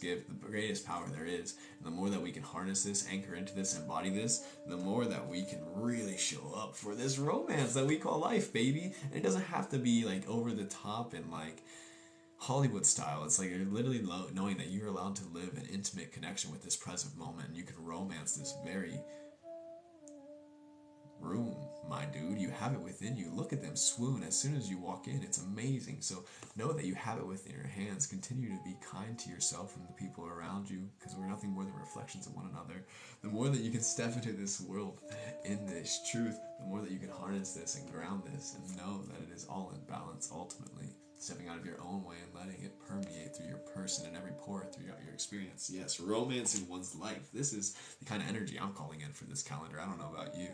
gift, the greatest power there is. And the more that we can harness this, anchor into this, embody this, the more that we can really show up for this romance that we call life, baby. And it doesn't have to be like over the top and like Hollywood style. It's like you're literally knowing that you're allowed to live an intimate connection with this present moment, and you can romance this very room, my dude. You have it within you. Look at them swoon as soon as you walk in. It's amazing. So know that you have it within your hands. Continue to be kind to yourself and the people around you, because we're nothing more than reflections of one another. The more that you can step into this world in this truth, the more that you can harness this and ground this and know that it is all in balance ultimately. Stepping out of your own way and letting it permeate through your person and every pore throughout your experience. Yes, romance in one's life. This is the kind of energy I'm calling in for this calendar. I don't know about you.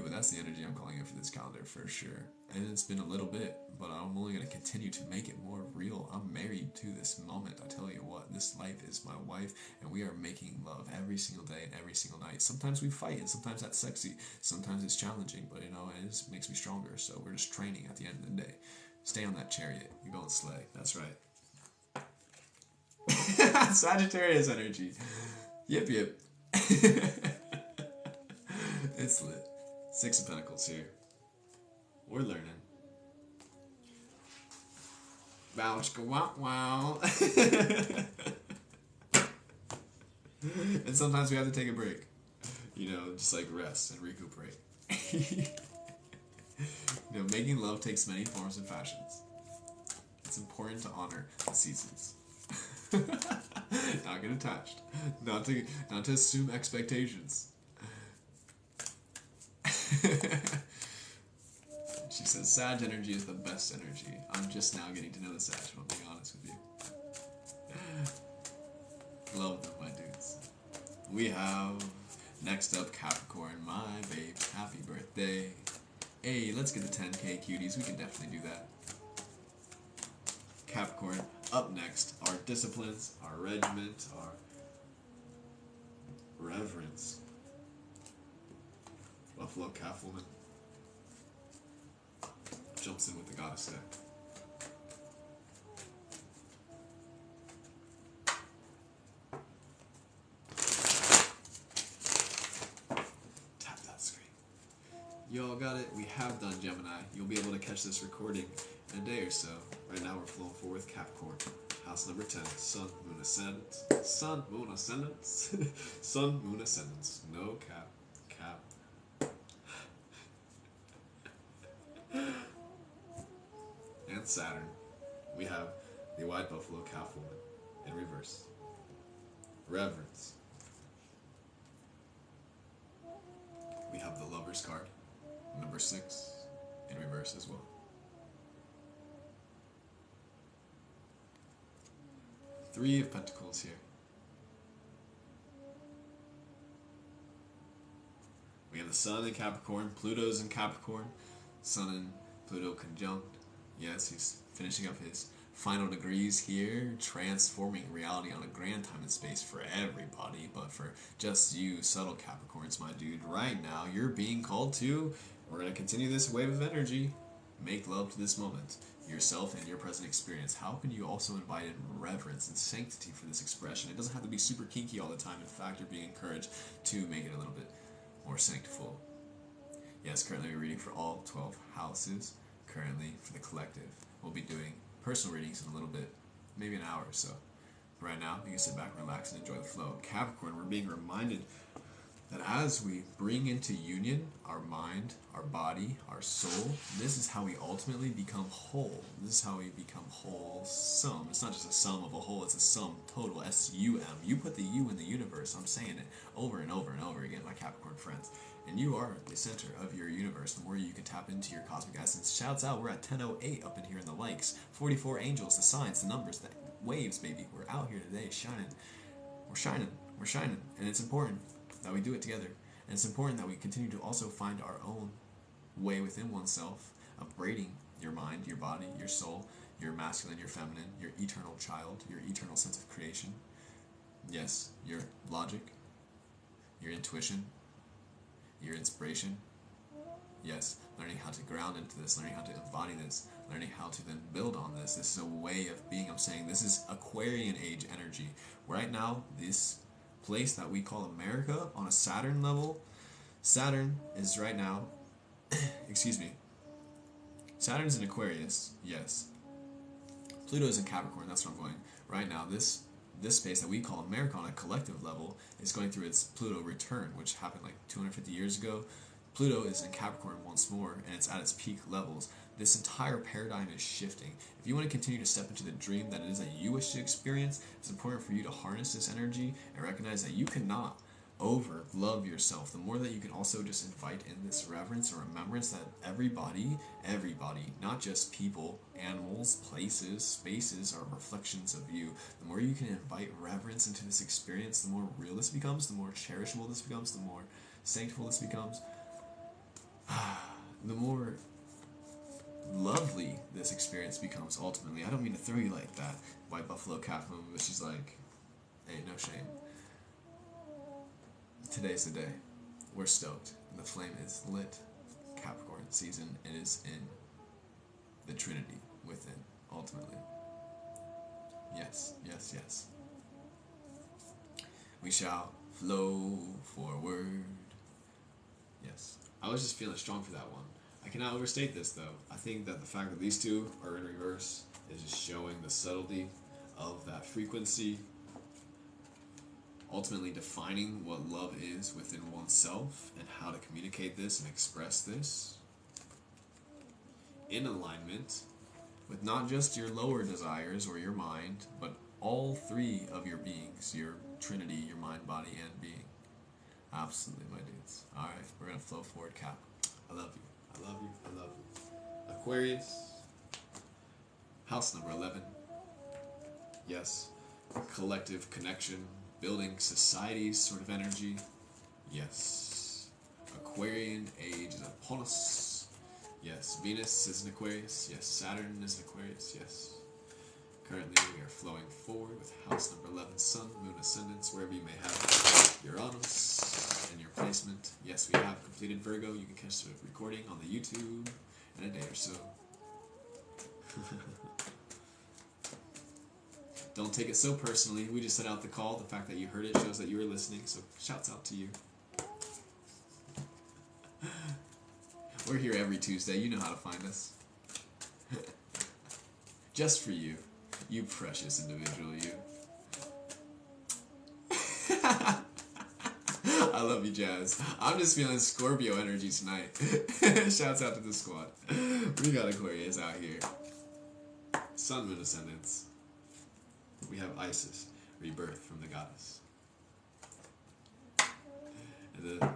But that's the energy I'm calling in for this calendar for sure. And it's been a little bit, but I'm only going to continue to make it more real. I'm married to this moment. I tell you what, this life is my wife, and we are making love every single day and every single night. Sometimes we fight, and sometimes that's sexy. Sometimes it's challenging, but you know, it just makes me stronger. So we're just training at the end of the day. Stay on that chariot. You're going slay. That's right. Sagittarius energy. Yep, yep. It's lit. 6 of Pentacles here. We're learning. Vouchka wow wow. And sometimes we have to take a break. You know, just like rest and recuperate. You know, making love takes many forms and fashions. It's important to honor the seasons. Not get attached. Not to assume expectations. She says, Sag energy is the best energy. I'm just now getting to know the Sag, I'll be honest with you. Love them, my dudes. We have, next up, Capricorn, my babe. Happy birthday. Hey, let's get the 10K cuties. We can definitely do that. Capricorn, up next, our disciplines, our regiment, our reverence. Buffalo calf woman jumps in with the goddess deck. Tap that screen. Y'all got it? We have done Gemini. You'll be able to catch this recording in a day or so. Right now we're flowing forward with Capricorn. House number 10. Sun, Moon, Ascendant. Sun, Moon, Ascendants. Sun, Moon, Ascendants. No cap. Cap. And Saturn. We have the White Buffalo Calf Woman in reverse. Reverence. We have the Lover's card, number 6, in reverse as well. Three of Pentacles here. We have the Sun in Capricorn, Pluto's in Capricorn, Sun and Pluto conjunct. Yes, he's finishing up his final degrees here, transforming reality on a grand time and space for everybody, but for just you, subtle Capricorns, my dude, right now, you're being called to, we're going to continue this wave of energy, make love to this moment, yourself and your present experience. How can you also invite in reverence and sanctity for this expression? It doesn't have to be super kinky all the time. In fact, you're being encouraged to make it a little bit more sanctiful. Yes, currently we're reading for all 12 houses. Currently, for the collective, we'll be doing personal readings in a little bit, maybe an hour or so. Right now, you can sit back, relax, and enjoy the flow. Capricorn, we're being reminded that as we bring into union our mind, our body, our soul, this is how we ultimately become whole. This is how we become wholesome. It's not just a sum of a whole, it's a sum total, S-U-M. You put the U in the universe. I'm saying it over and over and over again, my Capricorn friends. And you are the center of your universe. The more you can tap into your cosmic essence. Shouts out, we're at 10:08 up in here in the likes. 44 angels, the signs, the numbers, the waves, baby. We're out here today shining. We're shining. We're shining. And it's important that we do it together. And it's important that we continue to also find our own way within oneself, upgrading your mind, your body, your soul, your masculine, your feminine, your eternal child, your eternal sense of creation. Yes, your logic, your intuition, your inspiration. Yes, learning how to ground into this, learning how to embody this, learning how to then build on this. This is a way of being. I'm saying this is Aquarian age energy. Right now, this place that we call America on a Saturn level, Saturn is right now, excuse me, Saturn's in Aquarius, yes. Pluto's in Capricorn, that's where I'm going. Right now, this space that we call America on a collective level is going through its Pluto return, which happened like 250 years ago. Pluto is in Capricorn once more, and it's at its peak levels. This entire paradigm is shifting. If you want to continue to step into the dream that it is that you wish to experience, it's important for you to harness this energy and recognize that you cannot over love yourself. The more that you can also just invite in this reverence or remembrance that everybody, not just people, animals, places, spaces, are reflections of you. The more you can invite reverence into this experience, the more real this becomes, the more cherishable this becomes, the more sanctful this becomes, the more lovely this experience becomes ultimately. I don't mean to throw you like that, White Buffalo Calf Woman, but she's like, hey, no shame. Today's the day. We're stoked. The flame is lit. Capricorn season. It is in the Trinity within, ultimately. Yes, yes, yes. We shall flow forward. Yes. I was just feeling strong for that one. I cannot overstate this, though. I think that the fact that these two are in reverse is just showing the subtlety of that frequency, ultimately defining what love is within oneself and how to communicate this and express this in alignment with not just your lower desires or your mind, but all three of your beings, your trinity, your mind, body, and being. Absolutely, my dudes. Alright, we're going to flow forward, Cap. I love you. I love you. I love you. Aquarius, house number 11. Yes. Collective connection, building societies sort of energy. Yes. Aquarian age is upon us. Yes. Venus is an Aquarius. Yes. Saturn is an Aquarius. Yes. Currently, we are flowing forward with house number 11, Sun, Moon, Ascendants, wherever you may have Uranus in your placement. Yes, we have completed Virgo. You can catch the recording on the YouTube in a day or so. Don't take it so personally. We just sent out the call. The fact that you heard it shows that you were listening, so shouts out to you. We're here every Tuesday. You know how to find us. Just for you. You precious individual, you. I love you, Jazz. I'm just feeling Scorpio energy tonight. Shouts out to the squad. We got Aquarius out here. Sun, Moon, Ascendants. We have Isis, rebirth from the goddess. And the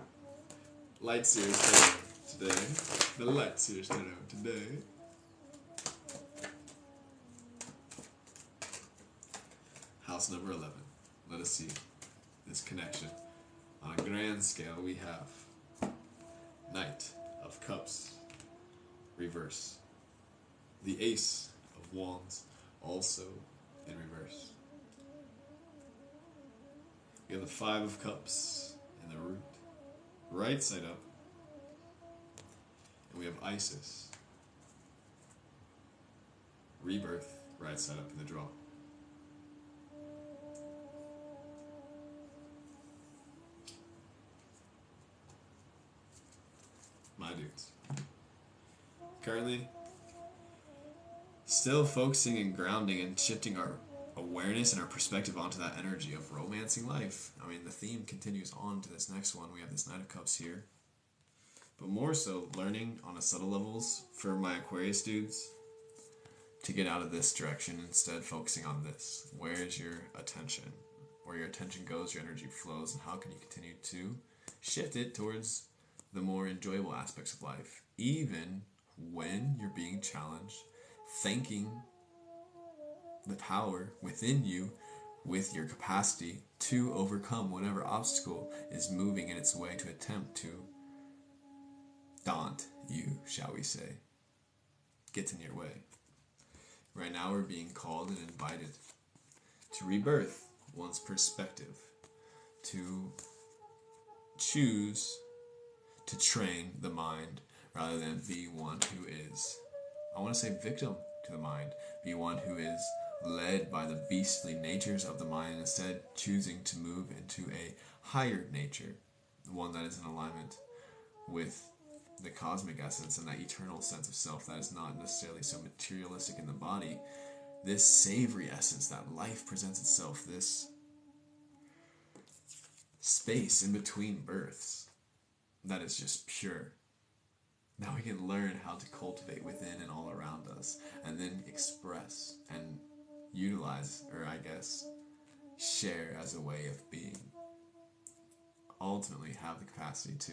light series today. The light series today. House number 11. Let us see this connection. On a grand scale, we have Knight of Cups, reverse. The Ace of Wands, also in reverse. We have the Five of Cups in the root, right side up. And we have Isis, rebirth, right side up in the draw. My dudes. Currently, still focusing and grounding and shifting our awareness and our perspective onto that energy of romancing life. I mean, the theme continues on to this next one. We have this Knight of Cups here. But more so, learning on a subtle levels for my Aquarius dudes to get out of this direction, instead focusing on this. Where is your attention? Where your attention goes, your energy flows, and how can you continue to shift it towards the more enjoyable aspects of life, even when you're being challenged, thanking the power within you with your capacity to overcome whatever obstacle is moving in its way to attempt to daunt you, shall we say, gets in your way. Right now we're being called and invited to rebirth one's perspective, to choose to train the mind rather than be one who is, I want to say, victim to the mind, be one who is led by the beastly natures of the mind, instead choosing to move into a higher nature, one that is in alignment with the cosmic essence and that eternal sense of self that is not necessarily so materialistic in the body, this savory essence that life presents itself, this space in between births that is just pure. Now we can learn how to cultivate within and all around us, and then express and utilize, or I guess share as a way of being. Ultimately have the capacity to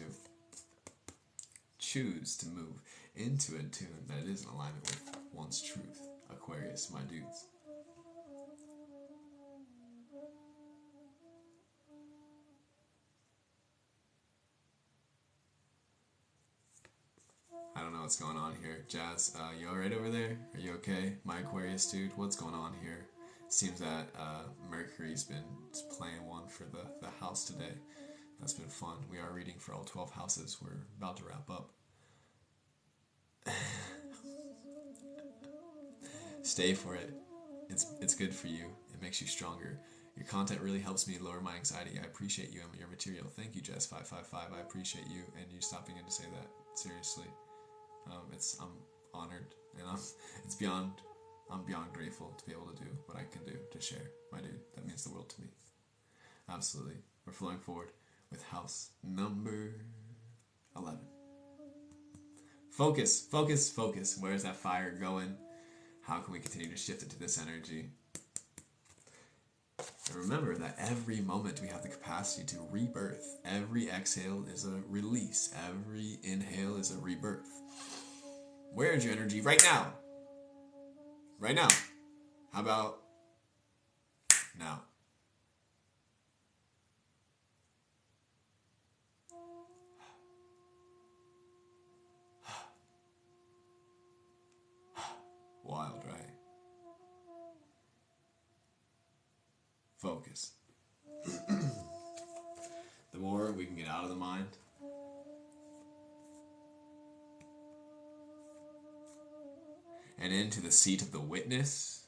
choose to move into a tune that is in alignment with one's truth. Aquarius, my dudes. I don't know what's going on here. Jazz, you alright over there? Are you okay? My Aquarius dude, what's going on here? Seems that Mercury's been playing one for the house today. That's been fun. We are reading for all 12 houses. We're about to wrap up. Stay for it. It's good for you. It makes you stronger. Your content really helps me lower my anxiety. I appreciate you and your material. Thank you, Jess555. I appreciate you and you stopping in to say that. Seriously. I'm honored, and I'm beyond grateful to be able to do what I can do to share. My dude, that means the world to me. Absolutely. We're flowing forward with house number 11. Focus, focus, focus. Where's that fire going? How can we continue to shift it to this energy? And remember that every moment we have the capacity to rebirth. Every exhale is a release. Every inhale is a rebirth. Where is your energy right now? Right now. How about now? Wild, right? Focus. The more we can get out of the mind, and into the seat of the witness,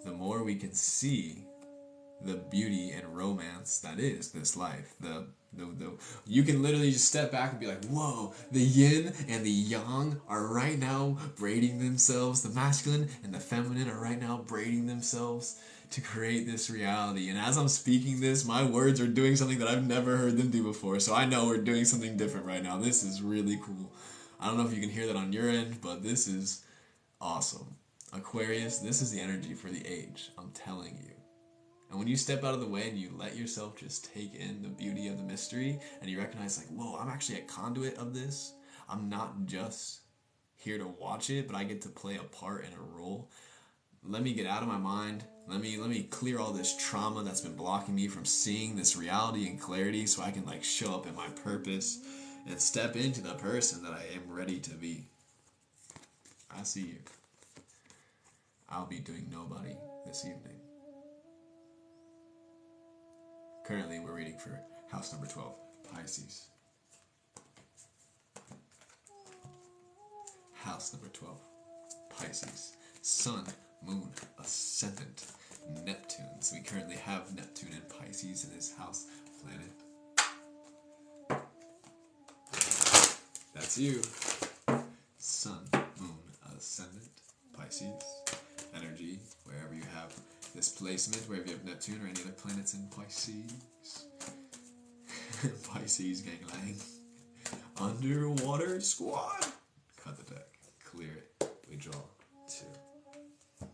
the more we can see the beauty and romance that is this life. You can literally just step back and be like, whoa, the yin and the yang are right now braiding themselves. The masculine and the feminine are right now braiding themselves to create this reality. And as I'm speaking this, my words are doing something that I've never heard them do before. So I know we're doing something different right now. This is really cool. I don't know if you can hear that on your end, but this is awesome. Aquarius, this is the energy for the age. I'm telling you. And when you step out of the way and you let yourself just take in the beauty of the mystery, and you recognize like, whoa, I'm actually a conduit of this. I'm not just here to watch it, but I get to play a part and a role. Let me get out of my mind. Let me clear all this trauma that's been blocking me from seeing this reality and clarity, so I can like show up in my purpose and step into the person that I am ready to be. I see you. I'll be doing nobody this evening. Currently, we're reading for house number 12, Pisces. House number 12, Pisces. Sun, Moon, Ascendant, Neptune. So we currently have Neptune and Pisces in this house planet. That's you. Sun, Moon, Ascendant, Pisces. Energy, wherever you have this placement, wherever you have Neptune or any other planets in Pisces. Pisces gang-lang. Underwater squad. Cut the deck. Clear it. We draw 2.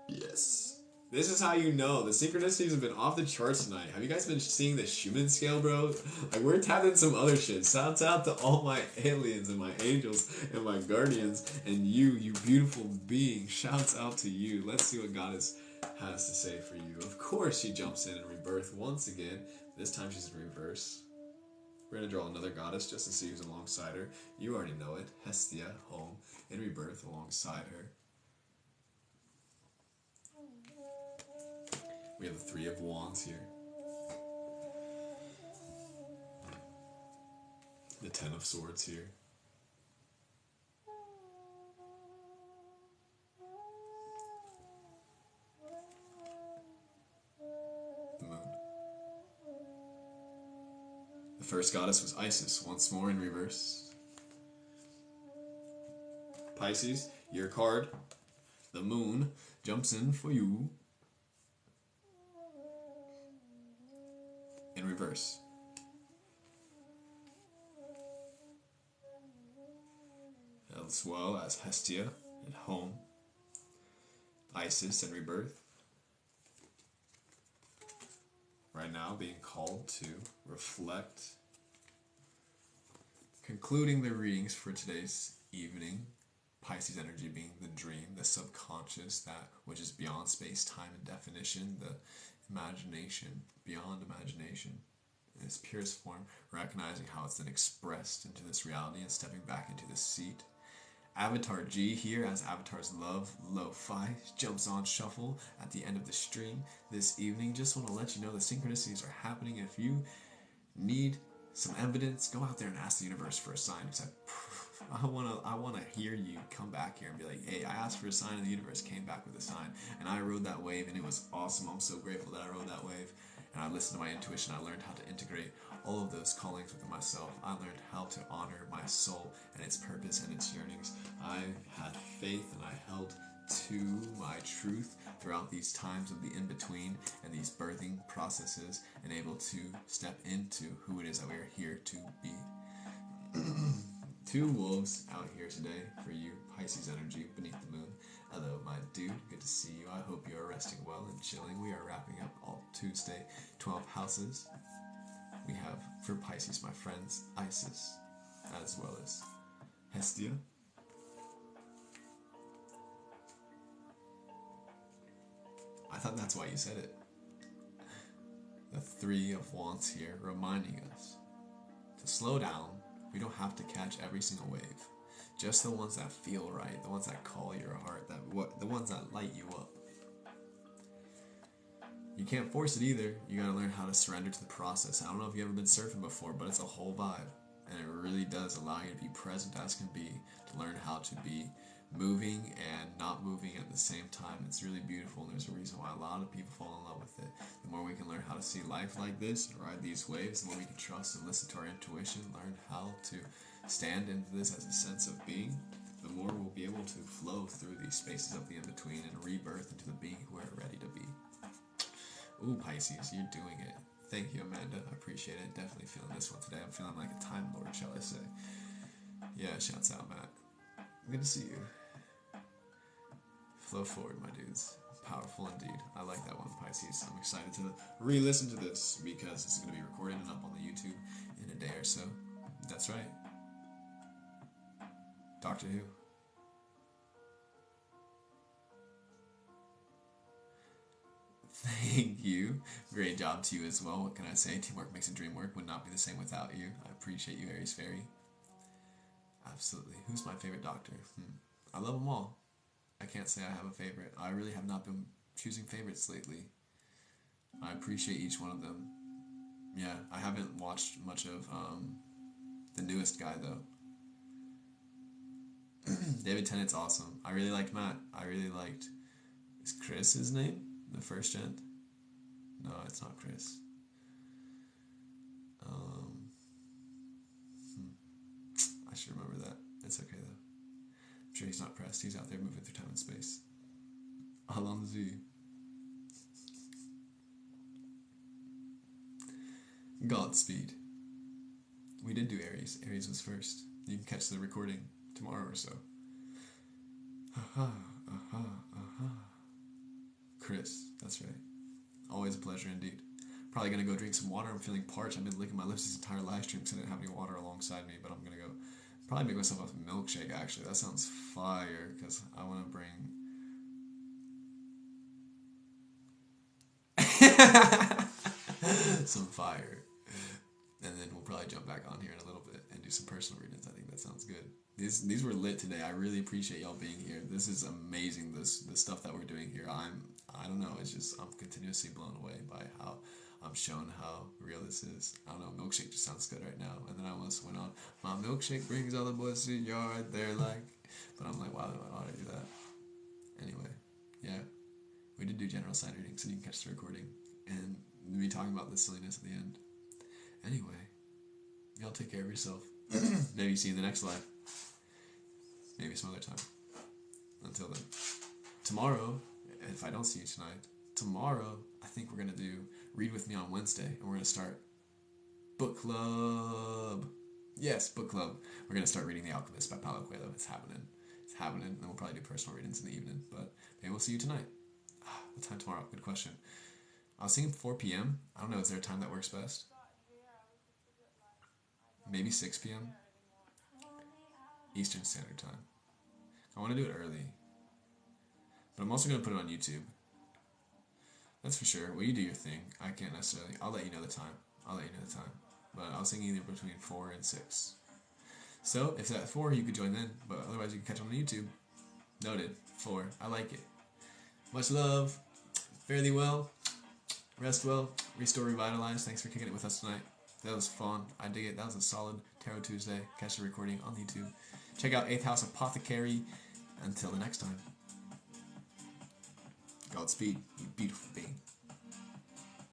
Yes. This is how you know. The synchronicities have been off the charts tonight. Have you guys been seeing the Schumann scale, bro? Like, we're tapping in some other shit. Shouts out to all my aliens and my angels and my guardians and you beautiful being. Shouts out to you. Let's see what Goddess has to say for you. Of course she jumps in rebirth once again. This time she's in reverse. We're going to draw another goddess just to see who's alongside her. You already know it. Hestia, home, in rebirth alongside her. We have the 3 of Wands here. The 10 of Swords here. The Moon. The first goddess was Isis, once more in reverse. Pisces, your card, the Moon, jumps in for you. In reverse. As well as Hestia at home. Isis in rebirth. Right now being called to reflect. Concluding the readings for today's evening. Pisces energy being the dream, the subconscious, that which is beyond space, time, and definition, the imagination, beyond imagination, in its purest form, recognizing how it's then expressed into this reality and stepping back into the seat. Avatar G here as Avatar's Love Lo-Fi jumps on shuffle at the end of the stream this evening. Just want to let you know the synchronicities are happening. If you need some evidence, go out there and ask the universe for a sign. Because I want to hear you come back here and be like, hey, I asked for a sign and the universe came back with a sign. And I rode that wave and it was awesome. I'm so grateful that I rode that wave. And I listened to my intuition. I learned how to integrate all of those callings within myself. I learned how to honor my soul and its purpose and its yearnings. I had faith and I held to my truth throughout these times of the in-between and these birthing processes, and able to step into who it is that we are here to be. Two wolves out here here today for you, Pisces energy beneath the moon. Hello, my dude. Good to see you. I hope you are resting well and chilling. We are wrapping up all Tuesday, 12 houses. We have, for Pisces, my friends, Isis, as well as Hestia. I thought that's why you said it. The Three of Wands here, reminding us to slow down. We don't have to catch every single wave. Just the ones that feel right, the ones that call your heart, the ones that light you up. You can't force it either. You gotta learn how to surrender to the process. I don't know if you've ever been surfing before, but it's a whole vibe. And it really does allow you to be present as can be, to learn how to be moving and not moving at the same time. It's really beautiful, and there's a reason why a lot of people fall in love with it. The more we can learn how to see life like this, and ride these waves, the more we can trust and listen to our intuition, learn how to stand into this as a sense of being, the more we'll be able to flow through these spaces of the in-between and rebirth into the being who we're ready to be. Ooh, Pisces, you're doing it. Thank you, Amanda. I appreciate it. Definitely feeling this one today. I'm feeling like a Time Lord, shall I say. Yeah, shouts out, Matt. Good to see you. Flow forward, my dudes. Powerful indeed. I like that one, Pisces. I'm excited to re-listen to this because it's going to be recorded and up on the YouTube in a day or so. That's right. Doctor Who. Thank you. Great job to you as well. What can I say? Teamwork makes a dream work. Would not be the same without you. I appreciate you, Aries Fairy. Absolutely. Who's my favorite Doctor? I love them all. I can't say I have a favorite. I really have not been choosing favorites lately. I appreciate each one of them. Yeah, I haven't watched much of the newest guy, though. David Tennant's awesome. I really liked Matt. I really liked... Is Chris his name? The first gent? No, it's not Chris. I should remember that. It's okay, though. I'm sure he's not pressed. He's out there moving through time and space. Allons-y. Godspeed. We did do Aries. Aries was first. You can catch the recording tomorrow or so. Chris, that's right. Always a pleasure indeed. Probably gonna go drink some water. I'm feeling parched. I've been licking my lips this entire live stream because I didn't have any water alongside me, but I'm gonna go probably make myself a milkshake actually. That sounds fire because I want to bring some fire. And then we'll probably jump back on here in a little bit and do some personal readings. I think that sounds good. These were lit today. I really appreciate y'all being here. This is amazing. The stuff that we're doing here. I don't know. It's just I'm continuously blown away by how I'm shown how real this is. I don't know. Milkshake just sounds good right now. And then I almost went on. My milkshake brings all the boys to the yard. They're like, but I'm like, why do I do that? Anyway, yeah, we did do general sign readings, so you can catch the recording and me talking about the silliness at the end. Anyway, y'all take care of yourself. Maybe see you in the next live. Maybe some other time. Until then. Tomorrow, if I don't see you tonight, tomorrow I think we're going to do Read With Me on Wednesday. And we're going to start book club. Yes, book club. We're going to start reading The Alchemist by Paulo Coelho. It's happening. It's happening. And we'll probably do personal readings in the evening. But maybe we'll see you tonight. What time tomorrow? Good question. I was thinking 4 p.m. I don't know. Is there a time that works best? Maybe 6 p.m. Eastern Standard Time. I want to do it early. But I'm also going to put it on YouTube. That's for sure. Well, you do your thing. I can't necessarily... I'll let you know the time. But I was thinking either between 4 and 6. So, if it's at 4, you could join then. But otherwise, you can catch it on YouTube. Noted. 4. I like it. Much love. Fare thee well. Rest well. Restore, revitalize. Thanks for kicking it with us tonight. That was fun. I dig it. That was a solid Tarot Tuesday. Catch the recording on YouTube. Check out 8th House Apothecary. Until the next time. Godspeed, you beautiful being.